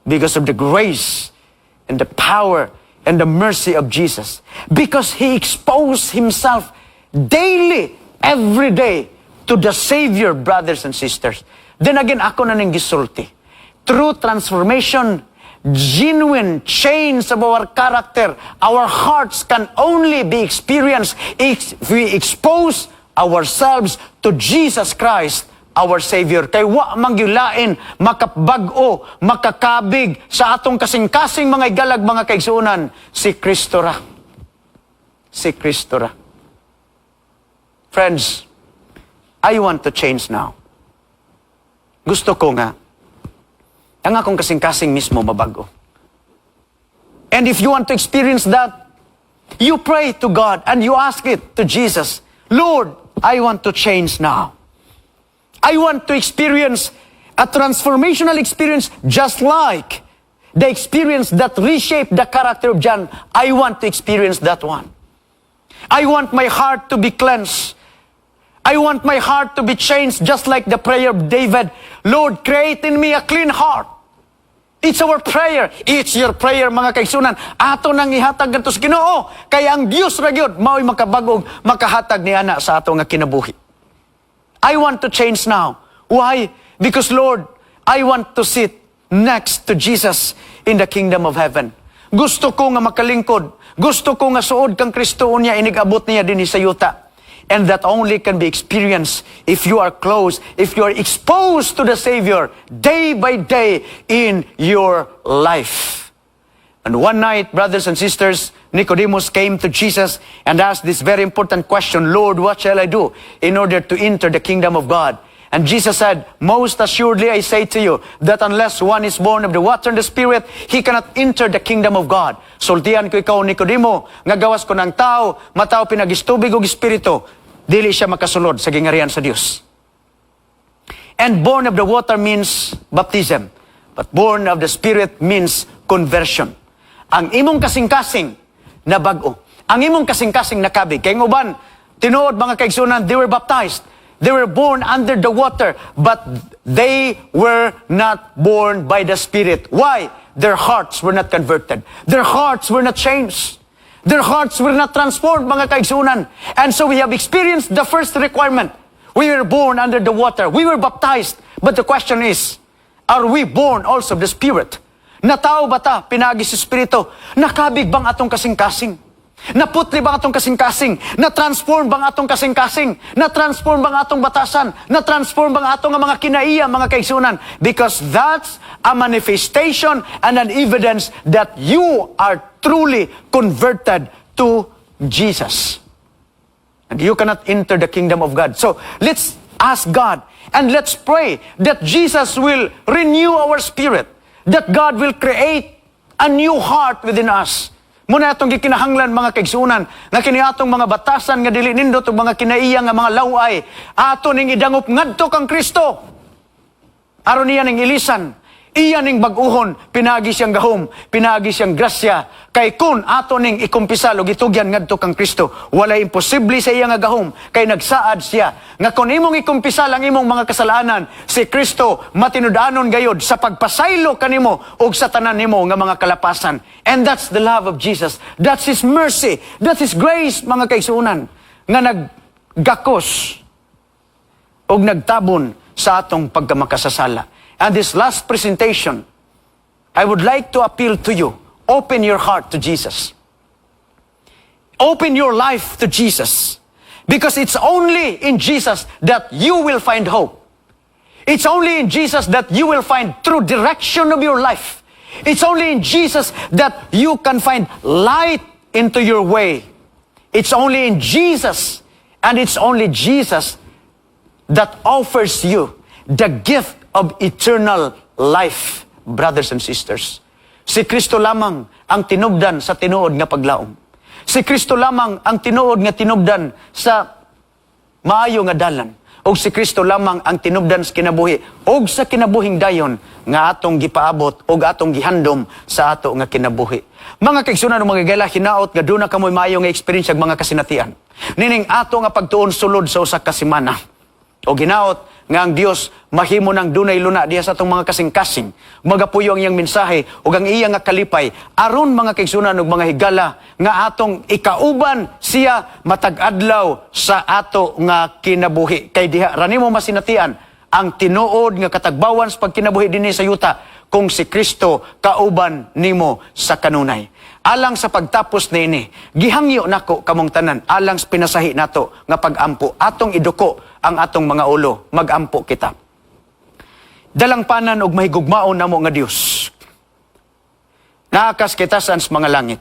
[SPEAKER 1] because of the grace and the power and the mercy of Jesus. Because he exposed himself daily, every day, to the Savior, brothers and sisters. Then again, ako na ning gisulti. True transformation, genuine change of our character, our hearts can only be experienced if we expose ourselves to Jesus Christ, our Savior. Kay wa mangyulain, makabag-o, makakabig sa atong kasing-kasing mga igalag, mga kaigsuunan, si Kristo ra. Si Kristo ra. Friends, I want to change now. Gusto ko nga, ang akong kasing-kasing mismo mabago. And if you want to experience that, you pray to God and you ask it to Jesus, Lord, I want to change now. I want to experience a transformational experience just like the experience that reshaped the character of John. I want to experience that one. I want my heart to be cleansed. I want my heart to be changed just like the prayer of David. Lord, create in me a clean heart. It's our prayer. It's your prayer, mga kaigsunan. Ato nang ihatag ganito sa Ginoo. Kaya ang Dios ra gyud mao'y makabagog, makahatag ni ana sa ato nga kinabuhi. I want to change now. Why? Because Lord, I want to sit next to Jesus in the kingdom of heaven. Gusto ko nga makalingkod. Gusto ko nga suod kang Kristo unya inigabot niya dinhi sa yuta. And that only can be experienced if you are close, if you are exposed to the Savior day by day in your life. And one night, brothers and sisters, Nicodemus came to Jesus and asked this very important question, Lord, what shall I do in order to enter the kingdom of God? And Jesus said, most assuredly I say to you, that unless one is born of the water and the Spirit, he cannot enter the kingdom of God. Sultihan ko ikaw, Nicodemo, nga gawas ko ng tao, matao pinagistubig og Espiritu, dili siya makasulod sa gingarihan sa Dios. And born of the water means baptism, but born of the Spirit means conversion. Ang imong kasing-kasing na bag-o, ang imong kasing-kasing na kabig, kay uban, tinuod mga kaigsunan, they were baptized. They were born under the water, but they were not born by the Spirit. Why? Their hearts were not converted. Their hearts were not changed. Their hearts were not transformed, mga kaigsunan. And so we have experienced the first requirement. We were born under the water. We were baptized. But the question is, are we born also of the Spirit? Natao ba ta, pinaagi sa Espiritu? Nakabig bang atong kasing-kasing? Naputli bang atong kasing-kasing? Na-transform bang atong kasing-kasing? Na-transform bang atong batasan? Na-transform bang atong mga kinaiya, mga kaigsunan? Because that's a manifestation and an evidence that you are truly converted to Jesus. And you cannot enter the kingdom of God. So, let's ask God and let's pray that Jesus will renew our spirit, that God will create a new heart within us. Muna atong gikinahanglan mga kaigsunan, nga kini atong mga batasan nga dili nindot ug mga kinaiya nga mga laway, ato ning idangop ngadto kang Kristo. Aron niya ning ilisan, iya ning bag-ohon, pinaagi siyang gahom, pinaagi siyang grasya. Kay kun ato ning ikumpisal og itugyan ngadto kang Kristo, wala imposible sa iya nga gahom, kay nagsaad siya nga kun imong ikumpisal ang imong mga kasalanan, si Kristo matinud-anon gayod sa pagpasaylo kanimo og sa tanan nimo nga mga kalapasan. And that's the love of Jesus. That's His mercy. That's His grace, mga kaigsunan, nga naggakos og nagtabon sa atong pagkamakasasala. And this last presentation, I would like to appeal to you. Open your heart to Jesus. Open your life to Jesus. Because it's only in Jesus that you will find hope. It's only in Jesus that you will find true direction of your life. It's only in Jesus that you can find light into your way. It's only in Jesus, and it's only Jesus that offers you the gift of eternal life, brothers and sisters. Si Kristo lamang ang tinubdan sa tinuod nga paglaom. Si Kristo lamang ang tinuod nga tinubdan sa maayo nga dalan. O si Kristo lamang ang tinubdan sa kinabuhi. O sa kinabuhing dayon nga atong gipaabot o atong gihandom sa ato nga kinabuhi. Mga kaigsunan o mga gala, hinaot nga doon na kamoy maayo nga experience ng mga kasinatian. Nining ato nga pagtuon sulod sa usa ka semana. O ginaot nga ang Dios mahimo ng dunay luna diha sa atong mga kasing-kasing. Magapuyo ang iyang mensahe ug ang iya nga kalipay aron mga kaigsunan ug mga higala nga atong ikauban siya matag adlaw sa ato nga kinabuhi. Kay diha rani mo masinatian ang tinuod nga katagbawan sa pagkinabuhi dinhi sa yuta kung si Kristo kauban nimo sa kanunay. Alang sa pagtapos na ini, gihangyo nako kamong tanan, alang sa pinasahi nato nga pagampo, atong iduko ang atong mga ulo, magampo kita. Dalangpanan og mahigugmaon namo nga Dios. Naakas kita sa mga langit.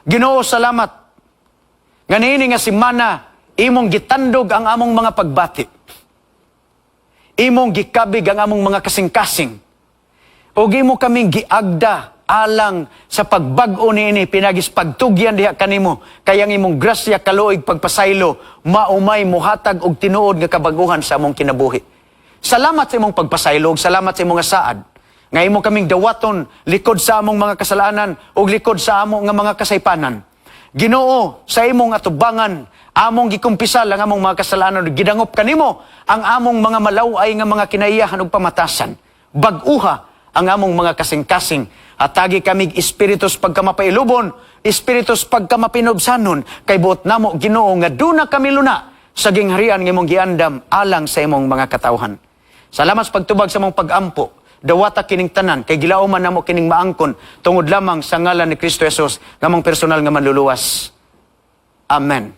[SPEAKER 1] Ginoo, salamat. Nga niini nga semana, imong gitandog ang among mga pagbati. Imong gikabig ang among mga kasing-kasing. O imo kaming giagda alang sa pagbag-o niini pinagis pagtugyan diha kanimo kayang imong grasya kaluoy pagpasaylo maumay muhatag og tinuod nga kabag-ohan sa among kinabuhi. Salamat sa imong pagpasaylo, salamat sa imong saad nga imo kaming dawaton likod sa among mga kasalanan ug likod sa among nga mga kasaypanan. Ginoo, sa imong atubangan among gikumpisal ang among mga kasalanan ug gidangop kanimo ang among mga malaway nga mga kinaiyahan ug pamatasan. Bag-uha ang among mga kasing-kasing. At tagi kamig espiritus pagkamapailubon, espiritus pagkamapinobsanon, kay buot namo Ginoo nga duna kami luna sa gingharian ng imong giandam alang sa imong mga katawhan. Salamat sa pagtubag sa imong pagampo, dawata kining tanan, kay gilauman namo kining maangkon, tungod lamang sa ngalan ni Kristo Jesus, nga mong personal nga manluluwas. Amen.